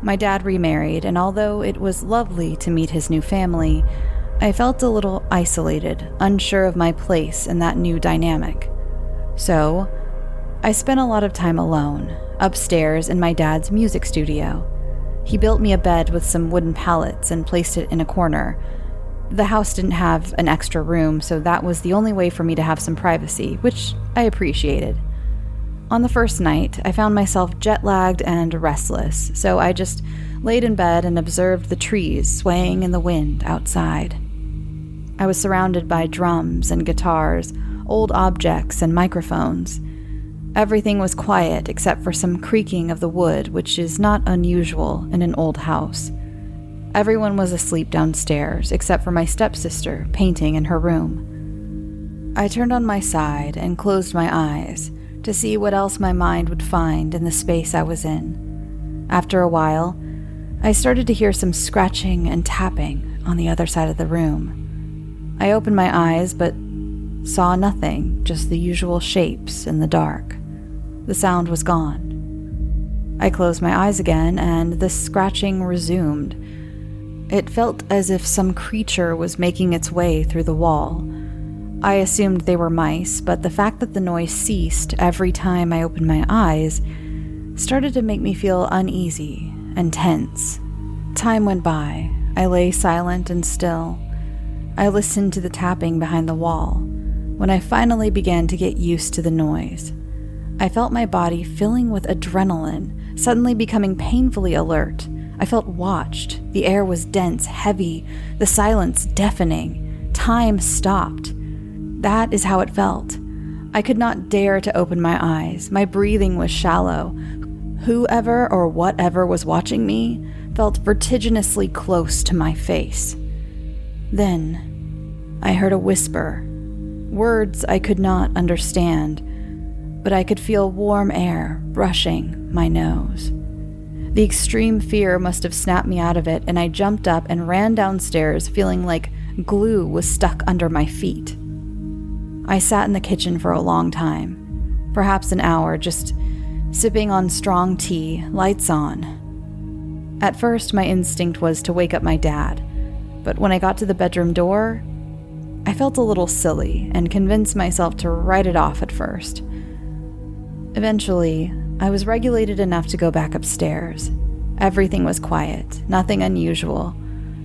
My dad remarried, and although it was lovely to meet his new family, I felt a little isolated, unsure of my place in that new dynamic. So, I spent a lot of time alone, upstairs in my dad's music studio. He built me a bed with some wooden pallets and placed it in a corner. The house didn't have an extra room, so that was the only way for me to have some privacy, which I appreciated. On the first night, I found myself jet-lagged and restless, so I just laid in bed and observed the trees swaying in the wind outside. I was surrounded by drums and guitars, old objects and microphones. Everything was quiet except for some creaking of the wood, which is not unusual in an old house. Everyone was asleep downstairs, except for my stepsister, painting in her room. I turned on my side and closed my eyes to see what else my mind would find in the space I was in. After a while, I started to hear some scratching and tapping on the other side of the room. I opened my eyes, but saw nothing, just the usual shapes in the dark. The sound was gone. I closed my eyes again, and the scratching resumed. It felt as if some creature was making its way through the wall. I assumed they were mice, but the fact that the noise ceased every time I opened my eyes started to make me feel uneasy and tense. Time went by. I lay silent and still. I listened to the tapping behind the wall. When I finally began to get used to the noise, I felt my body filling with adrenaline, suddenly becoming painfully alert. I felt watched. The air was dense, heavy, the silence deafening. Time stopped. That is how it felt. I could not dare to open my eyes. My breathing was shallow. Whoever or whatever was watching me felt vertiginously close to my face. Then, I heard a whisper. Words I could not understand, but I could feel warm air brushing my nose. The extreme fear must have snapped me out of it, and I jumped up and ran downstairs, feeling like glue was stuck under my feet. I sat in the kitchen for a long time, perhaps an hour, just sipping on strong tea, lights on. At first, my instinct was to wake up my dad, but when I got to the bedroom door, I felt a little silly and convinced myself to write it off at first. Eventually, I was regulated enough to go back upstairs. Everything was quiet, nothing unusual.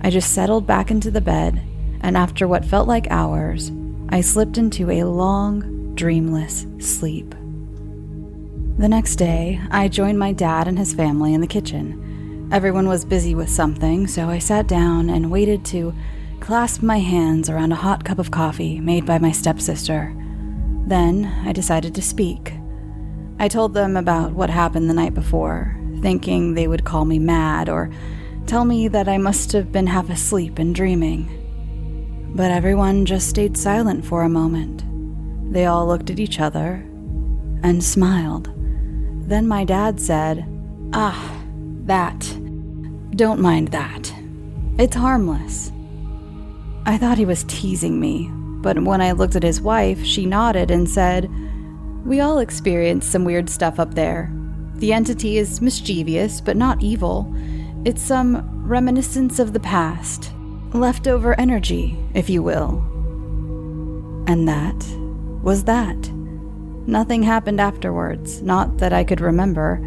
I just settled back into the bed and after what felt like hours, I slipped into a long, dreamless sleep. The next day, I joined my dad and his family in the kitchen. Everyone was busy with something, so I sat down and waited to clasp my hands around a hot cup of coffee made by my stepsister. Then I decided to speak. I told them about what happened the night before, thinking they would call me mad or tell me that I must have been half asleep and dreaming. But everyone just stayed silent for a moment. They all looked at each other and smiled. Then my dad said, that. Don't mind that. It's harmless. I thought he was teasing me, but when I looked at his wife, she nodded and said, we all experience some weird stuff up there. The entity is mischievous, but not evil. It's some reminiscence of the past. Leftover energy, if you will. And that was that. Nothing happened afterwards, not that I could remember.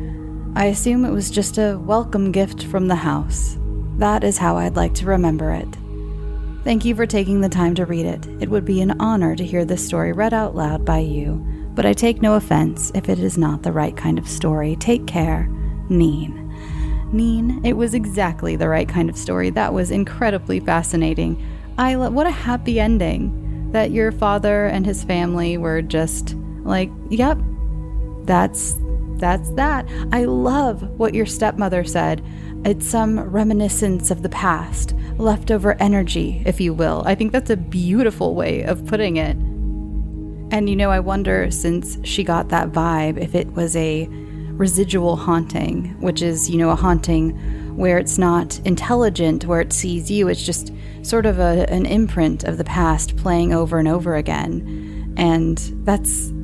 I assume it was just a welcome gift from the house. That is how I'd like to remember it. Thank you for taking the time to read it. It would be an honor to hear this story read out loud by you, but I take no offense if it is not the right kind of story. Take care, Neen. Neen, it was exactly the right kind of story. That was incredibly fascinating. What a happy ending. That your father and his family were just like, yep, that's that. I love what your stepmother said. It's some reminiscence of the past, leftover energy, if you will. I think that's a beautiful way of putting it. And I wonder, since she got that vibe, if it was a residual haunting, which is, a haunting where it's not intelligent, where it sees you. It's just sort of an imprint of the past playing over and over again. And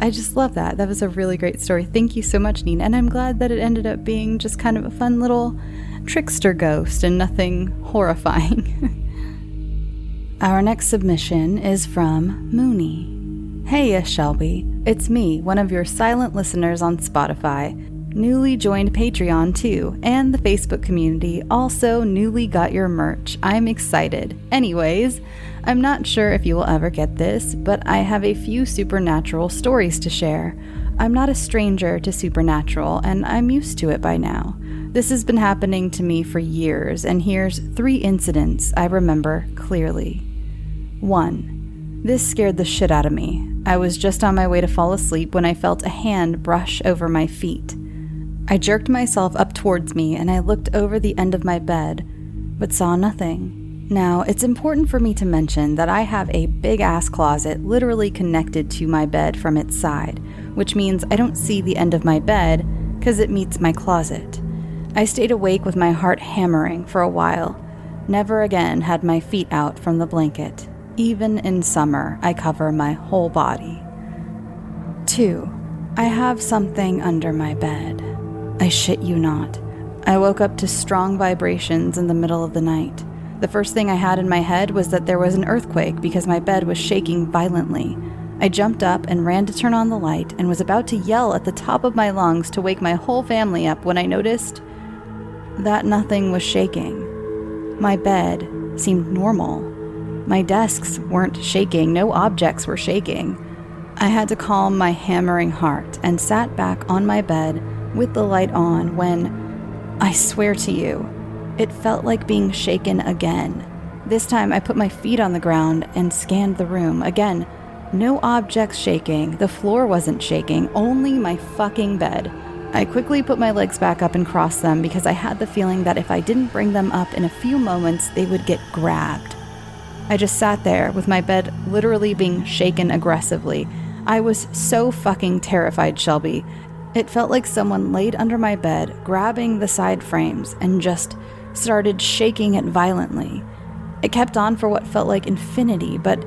I just love that. That was a really great story. Thank you so much, Neen. And I'm glad that it ended up being just kind of a fun little trickster ghost and nothing horrifying. Our next submission is from Mooney. Hey, Shelby. It's me, one of your silent listeners on Spotify. Newly joined Patreon too, and the Facebook community. Also newly got your merch. I'm excited. Anyways, I'm not sure if you will ever get this, but I have a few supernatural stories to share. I'm not a stranger to supernatural, and I'm used to it by now. This has been happening to me for years, and here's 3 incidents I remember clearly. 1. This scared the shit out of me. I was just on my way to fall asleep when I felt a hand brush over my feet. I jerked myself up towards me and I looked over the end of my bed, but saw nothing. Now, it's important for me to mention that I have a big-ass closet literally connected to my bed from its side, which means I don't see the end of my bed because it meets my closet. I stayed awake with my heart hammering for a while. Never again had my feet out from the blanket. Even in summer, I cover my whole body. 2. I have something under my bed. I shit you not. I woke up to strong vibrations in the middle of the night. The first thing I had in my head was that there was an earthquake because my bed was shaking violently. I jumped up and ran to turn on the light and was about to yell at the top of my lungs to wake my whole family up when I noticed that nothing was shaking. My bed seemed normal. My desks weren't shaking. No objects were shaking. I had to calm my hammering heart and sat back on my bed with the light on when, I swear to you, it felt like being shaken again. This time I put my feet on the ground and scanned the room. Again, no objects shaking. The floor wasn't shaking, only my fucking bed. I quickly put my legs back up and crossed them because I had the feeling that if I didn't bring them up in a few moments, they would get grabbed. I just sat there with my bed literally being shaken aggressively. I was so fucking terrified, Shelby. It felt like someone laid under my bed, grabbing the side frames, and just started shaking it violently. It kept on for what felt like infinity, but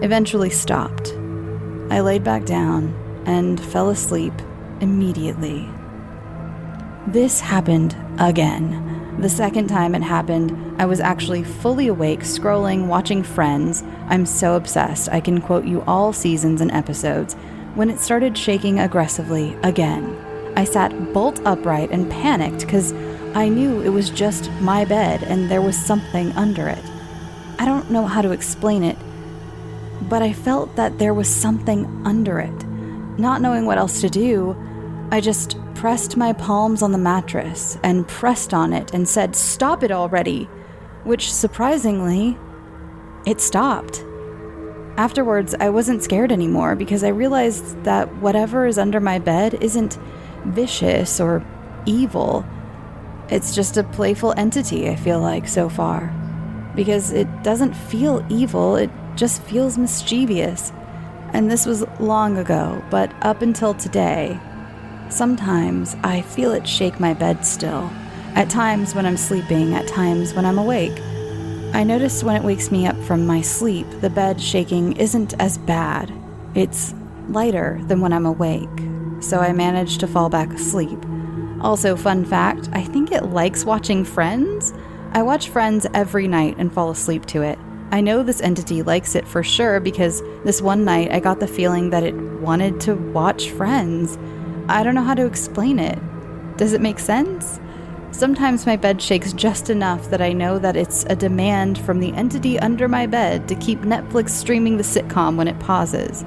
eventually stopped. I laid back down and fell asleep immediately. This happened again. The second time it happened, I was actually fully awake, scrolling, watching Friends. I'm so obsessed, I can quote you all seasons and episodes. When it started shaking aggressively again, I sat bolt upright and panicked because I knew it was just my bed and there was something under it. I don't know how to explain it, but I felt that there was something under it. Not knowing what else to do, I just pressed my palms on the mattress and pressed on it and said, "Stop it already," which surprisingly, it stopped. Afterwards, I wasn't scared anymore because I realized that whatever is under my bed isn't vicious or evil. It's just a playful entity, I feel like, so far. Because it doesn't feel evil, it just feels mischievous. And this was long ago, but up until today, sometimes I feel it shake my bed still. At times when I'm sleeping, at times when I'm awake. I notice when it wakes me up from my sleep, the bed shaking isn't as bad. It's lighter than when I'm awake, so I manage to fall back asleep. Also, fun fact, I think it likes watching Friends. I watch Friends every night and fall asleep to it. I know this entity likes it for sure because this one night I got the feeling that it wanted to watch Friends. I don't know how to explain it. Does it make sense? Sometimes my bed shakes just enough that I know that it's a demand from the entity under my bed to keep Netflix streaming the sitcom when it pauses.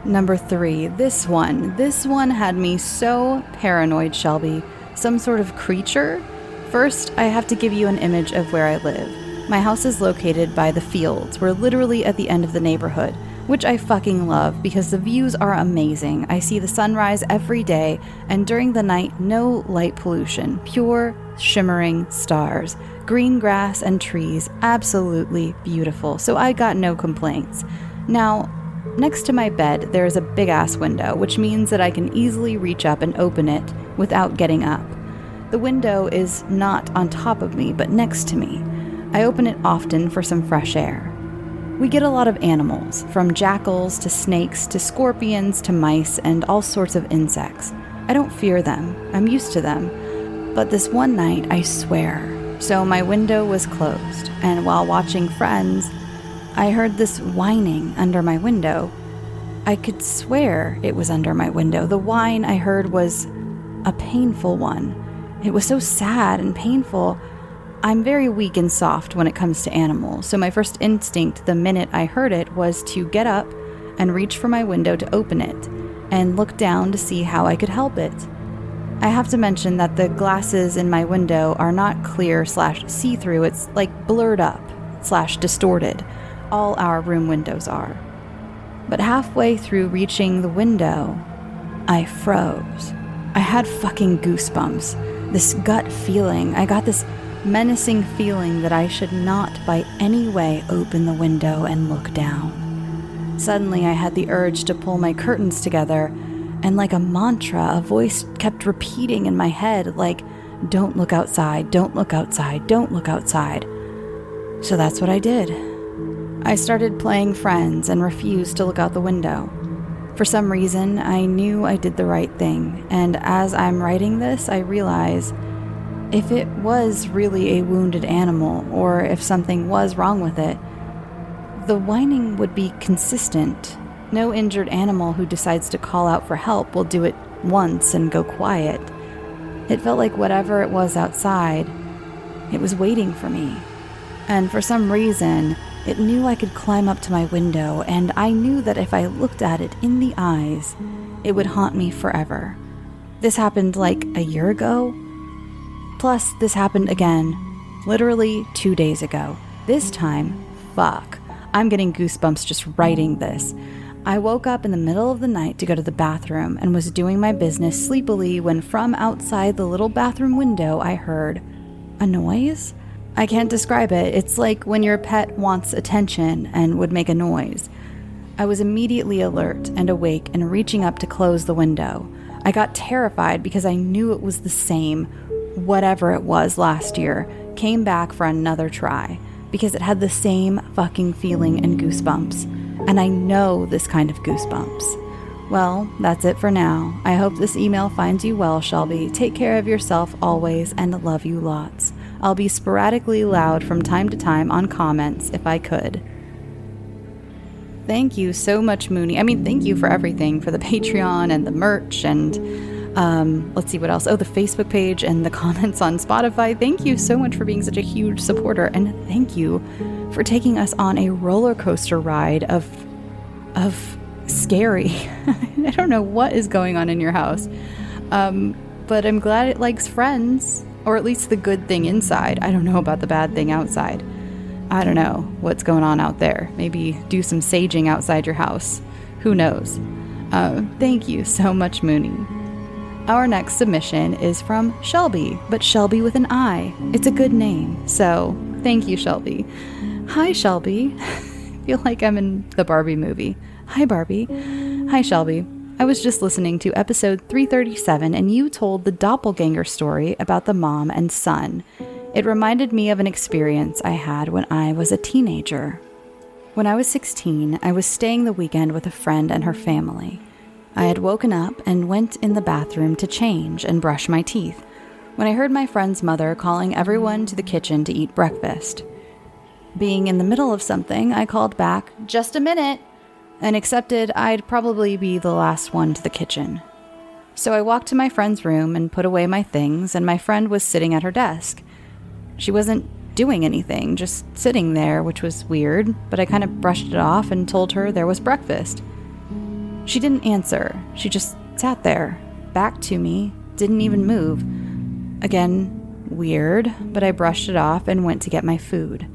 Number 3, this one had me so paranoid, Shelby. Some sort of creature? First, I have to give you an image of where I live. My house is located by the fields. We're literally at the end of the neighborhood, which I fucking love because the views are amazing. I see the sunrise every day, and during the night, no light pollution, pure, shimmering stars, green grass and trees, absolutely beautiful, so I got no complaints. Now, next to my bed, there is a big-ass window, which means that I can easily reach up and open it without getting up. The window is not on top of me, but next to me. I open it often for some fresh air. We get a lot of animals, from jackals to snakes to scorpions to mice and all sorts of insects. I don't fear them, I'm used to them. But this one night, I swear. So my window was closed, and while watching Friends, I heard this whining under my window. I could swear it was under my window. The whine I heard was a painful one. It was so sad and painful. I'm very weak and soft when it comes to animals, so my first instinct the minute I heard it was to get up and reach for my window to open it and look down to see how I could help it. I have to mention that the glasses in my window are not clear/see-through, it's like blurred up/distorted. All our room windows are. But halfway through reaching the window, I froze. I had fucking goosebumps. This gut feeling, I got this menacing feeling that I should not by any way open the window and look down. Suddenly I had the urge to pull my curtains together, and like a mantra, a voice kept repeating in my head like, "Don't look outside, don't look outside, don't look outside." So that's what I did. I started playing Friends and refused to look out the window. For some reason, I knew I did the right thing, and as I'm writing this, I realize if it was really a wounded animal, or if something was wrong with it, the whining would be consistent. No injured animal who decides to call out for help will do it once and go quiet. It felt like whatever it was outside, it was waiting for me. And for some reason, it knew I could climb up to my window, and I knew that if I looked at it in the eyes, it would haunt me forever. This happened like a year ago. Plus, this happened again, literally 2 days ago. This time, fuck. I'm getting goosebumps just writing this. I woke up in the middle of the night to go to the bathroom and was doing my business sleepily when from outside the little bathroom window I heard a noise. I can't describe it. It's like when your pet wants attention and would make a noise. I was immediately alert and awake and reaching up to close the window. I got terrified because I knew it was the same, whatever it was last year, came back for another try because it had the same fucking feeling and goosebumps. And I know this kind of goosebumps. Well, that's it for now. I hope this email finds you well, Shelby. Take care of yourself always and love you lots. I'll be sporadically loud from time to time on comments if I could. Thank you so much, Mooney. I mean, thank you for everything, for the Patreon and the merch and let's see what else. Oh, the Facebook page and the comments on Spotify. Thank you so much for being such a huge supporter, and thank you for taking us on a roller coaster ride of scary. I don't know what is going on in your house. But I'm glad it likes friends, or at least the good thing inside. I don't know about the bad thing outside. I don't know what's going on out there. Maybe do some saging outside your house. Who knows? Thank you so much, Mooney. Our next submission is from Shelby, but Shelby with an I. It's a good name, so thank you, Shelby. Hi, Shelby. I feel like I'm in the Barbie movie. Hi, Barbie. Hi, Shelby. I was just listening to episode 337, and you told the doppelganger story about the mom and son. It reminded me of an experience I had when I was a teenager. When I was 16, I was staying the weekend with a friend and her family. I had woken up and went in the bathroom to change and brush my teeth when I heard my friend's mother calling everyone to the kitchen to eat breakfast. Being in the middle of something, I called back, "Just a minute," and accepted I'd probably be the last one to the kitchen. So I walked to my friend's room and put away my things, and my friend was sitting at her desk. She wasn't doing anything, just sitting there, which was weird, but I kind of brushed it off and told her there was breakfast. She didn't answer. She just sat there, back to me, didn't even move. Again, weird, but I brushed it off and went to get my food.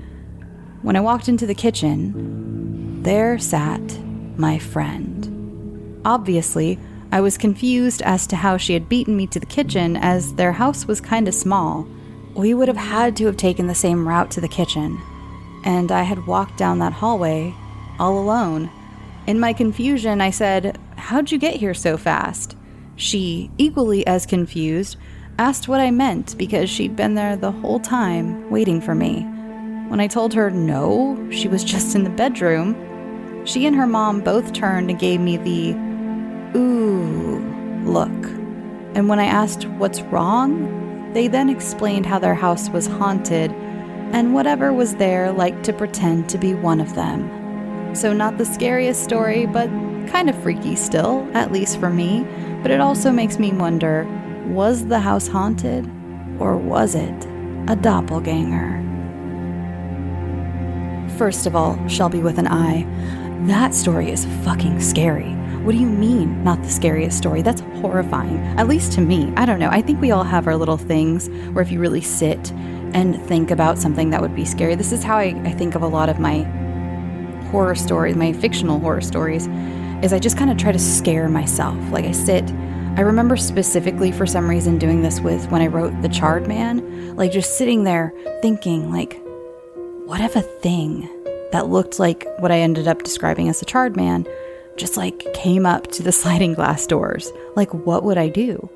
When I walked into the kitchen, there sat my friend. Obviously, I was confused as to how she had beaten me to the kitchen, as their house was kind of small. We would have had to have taken the same route to the kitchen, and I had walked down that hallway all alone. In my confusion, I said, "How'd you get here so fast?" She, equally as confused, asked what I meant because she'd been there the whole time waiting for me. When I told her no, she was just in the bedroom, she and her mom both turned and gave me the ooh look. And when I asked what's wrong, they then explained how their house was haunted and whatever was there liked to pretend to be one of them. So not the scariest story, but kind of freaky still, at least for me. But it also makes me wonder, was the house haunted or was it a doppelganger? First of all, Shelby with an I, that story is fucking scary. What do you mean, not the scariest story? That's horrifying, at least to me. I don't know. I think we all have our little things where if you really sit and think about something that would be scary. This is how I think of a lot of my horror stories, my fictional horror stories, is I just kind of try to scare myself. Like I remember specifically for some reason doing this with when I wrote The Charred Man, like just sitting there thinking like, what if a thing that looked like what I ended up describing as the Charred Man just like came up to the sliding glass doors? Like, what would I do?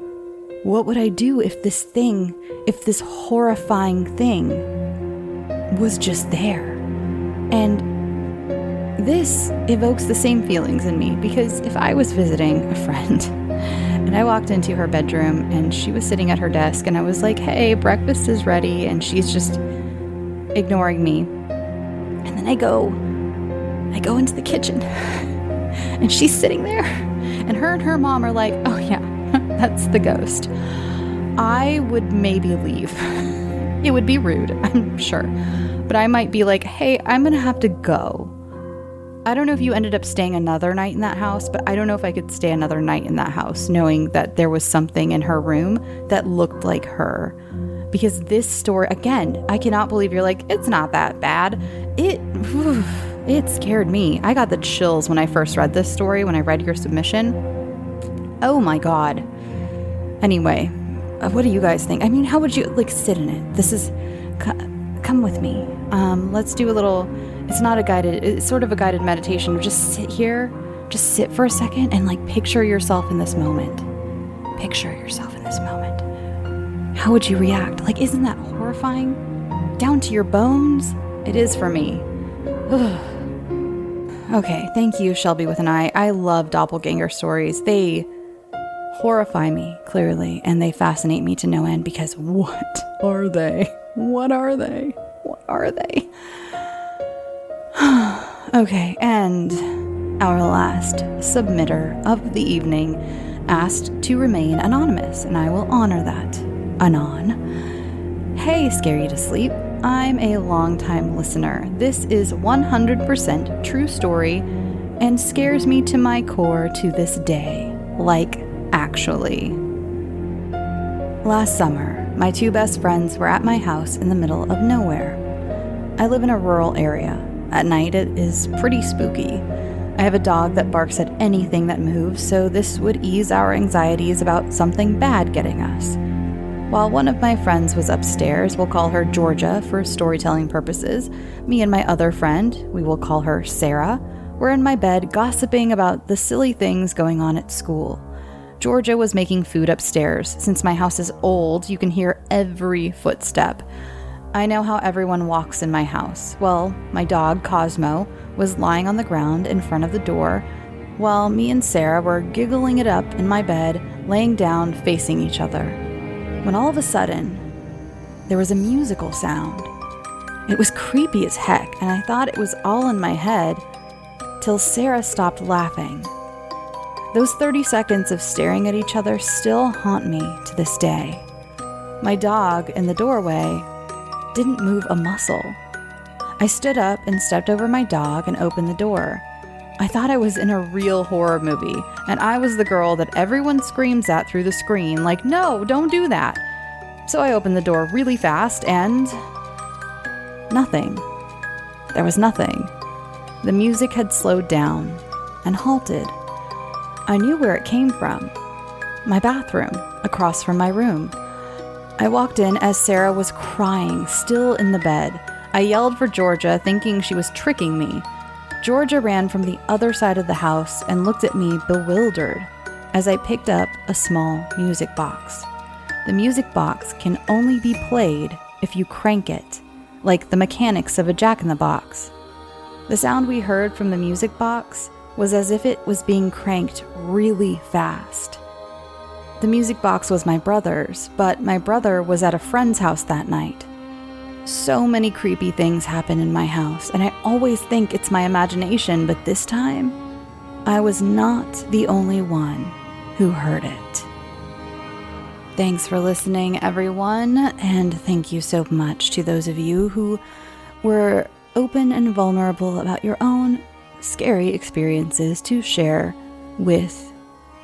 What would I do if this horrifying thing was just there? And this evokes the same feelings in me, because if I was visiting a friend and I walked into her bedroom and she was sitting at her desk and I was like, "Hey, breakfast is ready," and she's just ignoring me. And then I go into the kitchen and she's sitting there and her mom are like, "Oh yeah, that's the ghost." I would maybe leave. It would be rude, I'm sure. But I might be like, "Hey, I'm gonna have to go." I don't know if you ended up staying another night in that house, but I don't know if I could stay another night in that house knowing that there was something in her room that looked like her. Because this story, again, I cannot believe you're like, "It's not that bad." It scared me. I got the chills when I first read this story, when I read your submission. Oh my God. Anyway, what do you guys think? I mean, how would you sit in it? Come with me. Let's do a little, it's sort of a guided meditation. Just sit here, just sit for a second and picture yourself in this moment. Picture yourself in this moment. How would you react? Isn't that horrifying? Down to your bones? It is for me. Okay, thank you, Shelby with an I. I love doppelganger stories. They horrify me, clearly, and they fascinate me to no end, because what are they? What are they? What are they? Okay, and our last submitter of the evening asked to remain anonymous, and I will honor that. Anon. Hey, Scare You to Sleep. I'm a longtime listener. This is 100% true story and scares me to my core to this day. Like, actually. Last summer, my two best friends were at my house in the middle of nowhere. I live in a rural area. At night, it is pretty spooky. I have a dog that barks at anything that moves, so this would ease our anxieties about something bad getting us. While one of my friends was upstairs, we'll call her Georgia for storytelling purposes, me and my other friend, we will call her Sarah, were in my bed gossiping about the silly things going on at school. Georgia was making food upstairs. Since my house is old, you can hear every footstep. I know how everyone walks in my house. Well, my dog, Cosmo, was lying on the ground in front of the door, while me and Sarah were giggling it up in my bed, laying down facing each other. When all of a sudden, there was a musical sound. It was creepy as heck, and I thought it was all in my head, till Sarah stopped laughing. Those 30 seconds of staring at each other still haunt me to this day. My dog in the doorway didn't move a muscle. I stood up and stepped over my dog and opened the door. I thought I was in a real horror movie, and I was the girl that everyone screams at through the screen, like, no, don't do that. So I opened the door really fast, and nothing. There was nothing. The music had slowed down and halted. I knew where it came from. My bathroom, across from my room. I walked in as Sarah was crying, still in the bed. I yelled for Georgia, thinking she was tricking me. Georgia ran from the other side of the house and looked at me bewildered as I picked up a small music box. The music box can only be played if you crank it, like the mechanics of a jack-in-the-box. The sound we heard from the music box was as if it was being cranked really fast. The music box was my brother's, but my brother was at a friend's house that night. So many creepy things happen in my house, and I always think it's my imagination, but this time, I was not the only one who heard it. Thanks for listening, everyone, and thank you so much to those of you who were open and vulnerable about your own scary experiences to share with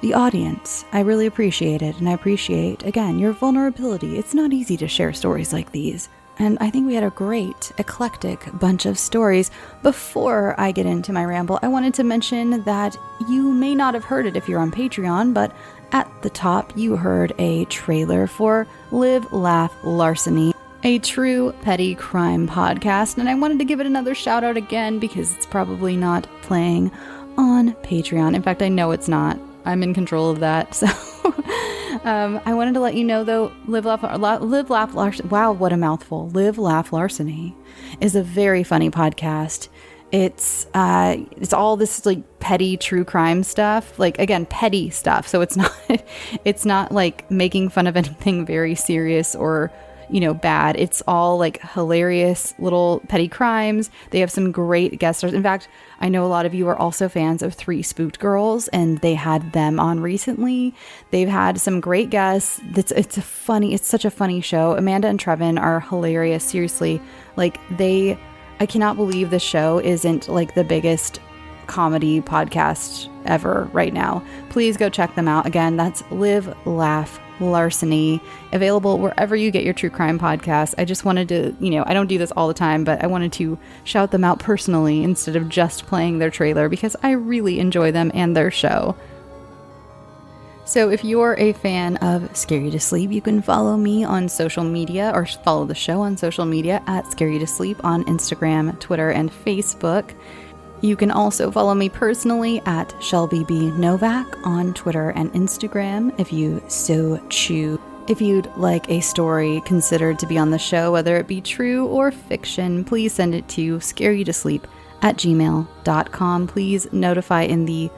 the audience. I really appreciate it, and I appreciate, again, your vulnerability. It's not easy to share stories like these, and I think we had a great, eclectic bunch of stories. Before I get into my ramble, I wanted to mention that you may not have heard it if you're on Patreon, but at the top you heard a trailer for Live, Laugh, Larceny, a true petty crime podcast, and I wanted to give it another shout out again because it's probably not playing on Patreon. In fact, I know it's not. I'm in control of that. So I wanted to let you know, though, Live, Laugh, Larceny. Wow, what a mouthful. Live, Laugh, Larceny is a very funny podcast. It's all this like petty true crime stuff, like, again, petty stuff. So it's not like making fun of anything very serious or, bad. It's all like hilarious little petty crimes. They have some great guest stars. In fact, I know a lot of you are also fans of Three Spooked Girls, and they had them on recently. They've had some great guests. It's such a funny show. Amanda and Trevin are hilarious. Seriously, I cannot believe this show isn't like the biggest comedy podcast ever right now. Please go check them out. Again, that's Live, Laugh, Larceny, available wherever you get your true crime podcasts. I just wanted to, I don't do this all the time, but I wanted to shout them out personally instead of just playing their trailer because I really enjoy them and their show. So if you're a fan of Scare You to Sleep, you can follow me on social media or follow the show on social media at Scare You to Sleep on Instagram, Twitter, and Facebook. You can also follow me personally at Shelby B. Novak on Twitter and Instagram if you so choose. If you'd like a story considered to be on the show, whether it be true or fiction, please send it to scareyoutosleep@gmail.com. Please notify in the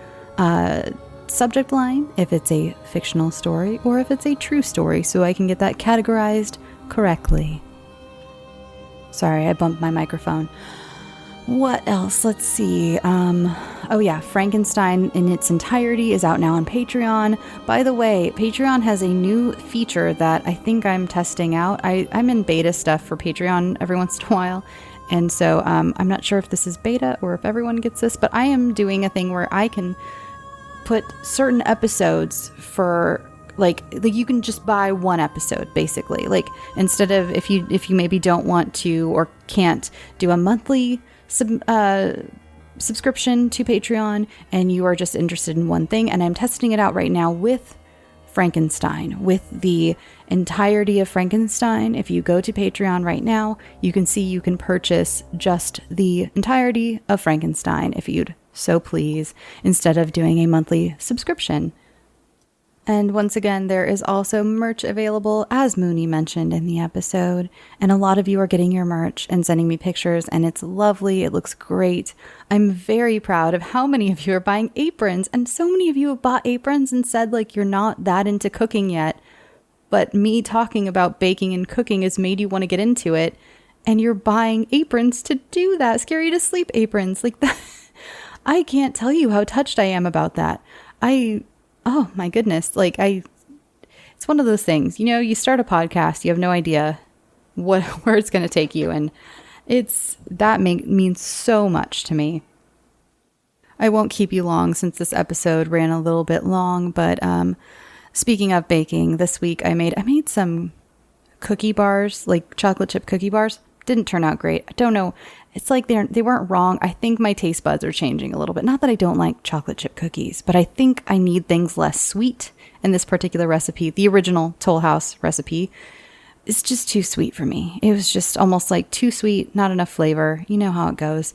subject line if it's a fictional story or if it's a true story so I can get that categorized correctly. Sorry, I bumped my microphone. What else? Let's see. Oh yeah, Frankenstein in its entirety is out now on Patreon. By the way, Patreon has a new feature that I think I'm testing out. I'm in beta stuff for Patreon every once in a while. And so I'm not sure if this is beta or if everyone gets this, but I am doing a thing where I can put certain episodes for like you can just buy one episode basically. Like instead of if you maybe don't want to or can't do a monthly subscription to Patreon and you are just interested in one thing, and I'm testing it out right now with Frankenstein, with the entirety of Frankenstein. If you go to Patreon right now, you can see you can purchase just the entirety of Frankenstein if you'd so please, instead of doing a monthly subscription. And once again, there is also merch available, as Mooney mentioned in the episode. And a lot of you are getting your merch and sending me pictures, and it's lovely. It looks great. I'm very proud of how many of you are buying aprons. And so many of you have bought aprons and said, like, you're not that into cooking yet. But me talking about baking and cooking has made you want to get into it. And you're buying aprons to do that. Scare You to Sleep aprons. Like that. I can't tell you how touched I am about that. Oh my goodness. Like it's one of those things, you know, you start a podcast, you have no idea where it's going to take you. And means so much to me. I won't keep you long since this episode ran a little bit long, but, speaking of baking, this week I made some cookie bars, like chocolate chip cookie bars. Didn't turn out great. I don't know. It's like they weren't wrong. I think my taste buds are changing a little bit. Not that I don't like chocolate chip cookies, but I think I need things less sweet in this particular recipe. The original Toll House recipe is just too sweet for me. It was just almost like too sweet, not enough flavor. You know how it goes.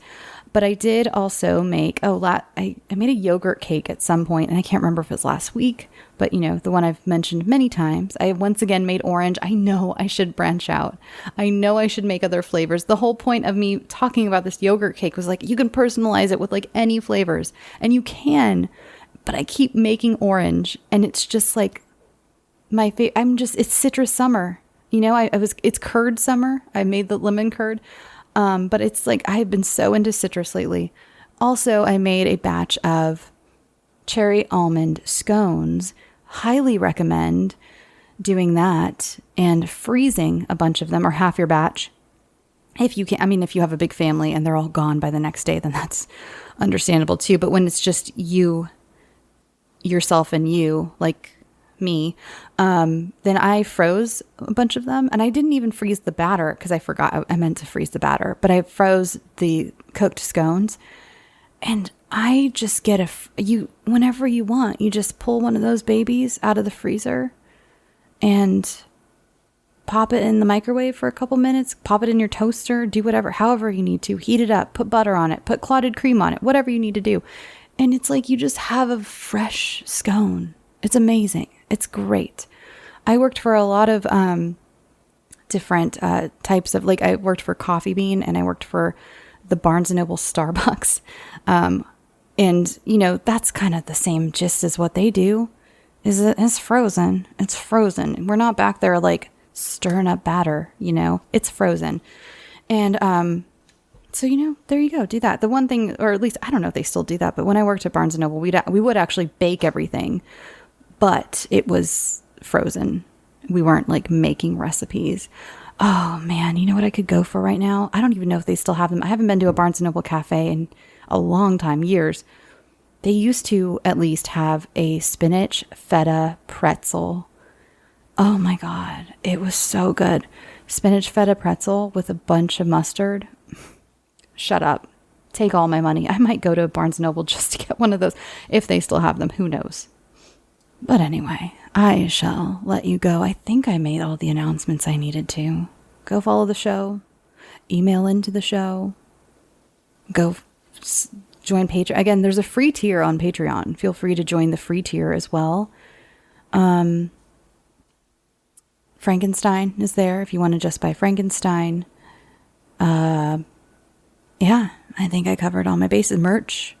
But I did also make, I made a yogurt cake at some point, and I can't remember if it was last week, but you know, the one I've mentioned many times. I once again made orange. I know I should branch out. I know I should make other flavors. The whole point of me talking about this yogurt cake was like, you can personalize it with like any flavors, and you can, but I keep making orange, and it's just like my favorite. It's citrus summer. You know, it's curd summer. I made the lemon curd. But it's like, I've been so into citrus lately. Also, I made a batch of cherry almond scones. Highly recommend doing that and freezing a bunch of them, or half your batch. If you can, if you have a big family and they're all gone by the next day, then that's understandable too. But when it's just you, yourself and you, like me, then I froze a bunch of them, and I didn't even freeze the batter because I forgot I meant to freeze the batter, but I froze the cooked scones, and I just get whenever you want, you just pull one of those babies out of the freezer and pop it in the microwave for a couple minutes, pop it in your toaster, do whatever, however you need to, heat it up, put butter on it, put clotted cream on it, whatever you need to do. And it's like, you just have a fresh scone. It's amazing. It's great. I worked for a lot of different types of, like, I worked for Coffee Bean, and I worked for the Barnes & Noble Starbucks. And, you know, that's kind of the same gist as what they do. It's frozen. It's frozen. We're not back there, like, stirring up batter, you know. It's frozen. And so, you know, there you go. Do that. The one thing, or at least, I don't know if they still do that, but when I worked at Barnes & Noble, we would actually bake everything, but it was frozen. We weren't like making recipes. Oh man, you know what I could go for right now? I don't even know if they still have them. I haven't been to a Barnes & Noble cafe in a long time, years. They used to at least have a spinach feta pretzel. Oh my God, it was so good. Spinach feta pretzel with a bunch of mustard. Shut up. Take all my money. I might go to Barnes & Noble just to get one of those if they still have them. Who knows? But anyway, I shall let you go. I think I made all the announcements I needed to. Go follow the show. Email into the show. Go join Patreon. Again, there's a free tier on Patreon. Feel free to join the free tier as well. Frankenstein is there if you want to just buy Frankenstein. Yeah, I think I covered all my bases. Merch.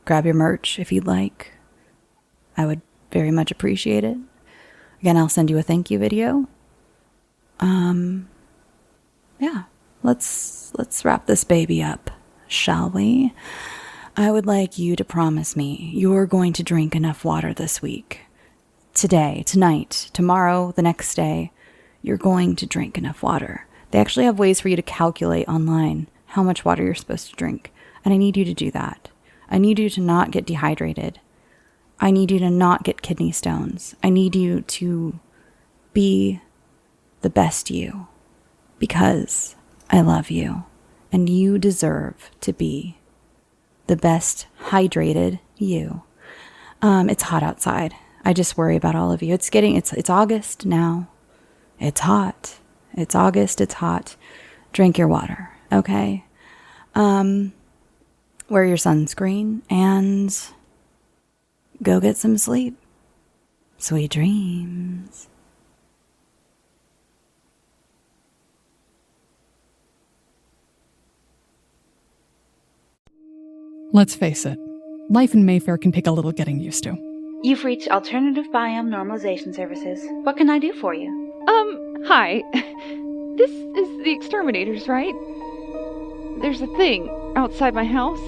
Grab your merch if you'd like. I would very much appreciate it. Again, I'll send you a thank you video. Yeah, let's wrap this baby up, shall we? I would like you to promise me you're going to drink enough water this week. Today, tonight, tomorrow, the next day, you're going to drink enough water. They actually have ways for you to calculate online how much water you're supposed to drink. And I need you to do that. I need you to not get dehydrated. I need you to not get kidney stones. I need you to be the best you, because I love you and you deserve to be the best hydrated you. It's hot outside. I just worry about all of you. It's August now. It's hot. It's August. It's hot. Drink your water. Okay. Wear your sunscreen and go get some sleep. Sweet dreams. Let's face it, life in Mayfair can take a little getting used to. You've reached Alternative Biome Normalization Services. What can I do for you? Hi. This is the exterminators, right? There's a thing outside my house.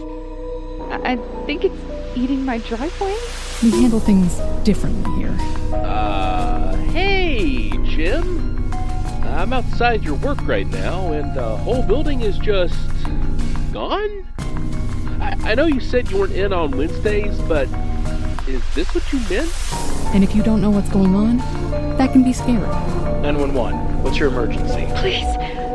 I think it's eating my driveway. We handle things differently here. Hey, Jim. I'm outside your work right now, and the whole building is just gone? I know you said you weren't in on Wednesdays, but is this what you meant? And if you don't know what's going on, that can be scary. 911, what's your emergency? Please,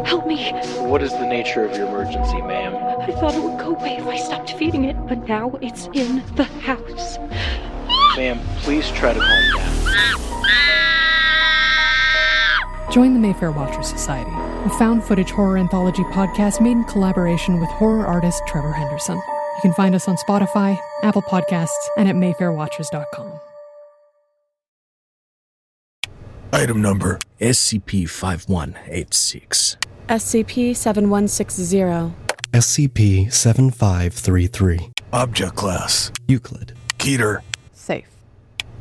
help me. What is the nature of your emergency, ma'am? I thought it would go away if I stopped feeding it, but now it's in the house. Ma'am, please try to calm down. Join the Mayfair Watchers Society, a found footage horror anthology podcast made in collaboration with horror artist Trevor Henderson. You can find us on Spotify, Apple Podcasts, and at mayfairwatchers.com. Item number SCP-5186. SCP-7160. SCP-7533. Object Class Euclid. Keter. Safe.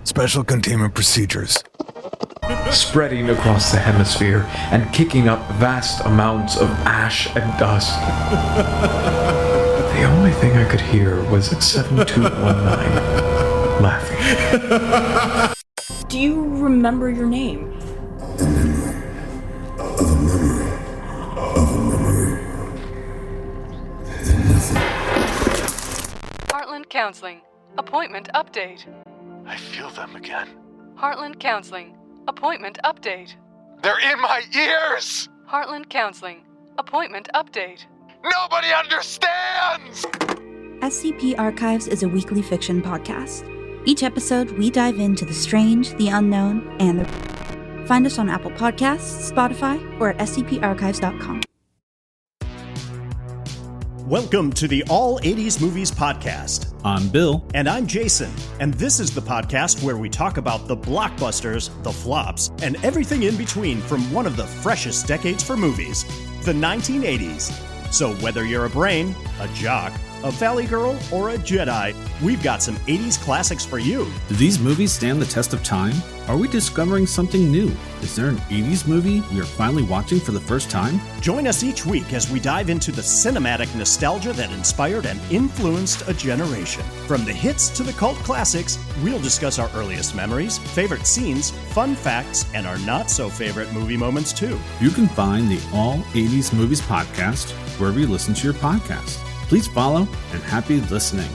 Special Containment Procedures. Spreading across the hemisphere and kicking up vast amounts of ash and dust. The only thing I could hear was 7219 laughing. Do you remember your name? Heartland Counseling. Appointment update. I feel them again. Heartland Counseling. Appointment update. They're in my ears! Heartland Counseling. Appointment update. Nobody understands! SCP Archives is a weekly fiction podcast. Each episode, we dive into the strange, the unknown, and the... Find us on Apple Podcasts, Spotify, or at scparchives.com. Welcome to the All 80s Movies Podcast. I'm Bill. And I'm Jason. And this is the podcast where we talk about the blockbusters, the flops, and everything in between from one of the freshest decades for movies, the 1980s. So whether you're a brain, a jock, a valley girl, or a Jedi, we've got some 80s classics for you. Do these movies stand the test of time? Are we discovering something new? Is there an 80s movie we are finally watching for the first time? Join us each week as we dive into the cinematic nostalgia that inspired and influenced a generation. From the hits to the cult classics, we'll discuss our earliest memories, favorite scenes, fun facts, and our not-so-favorite movie moments too. You can find the All 80s Movies Podcast wherever you listen to your podcast. Please follow and happy listening.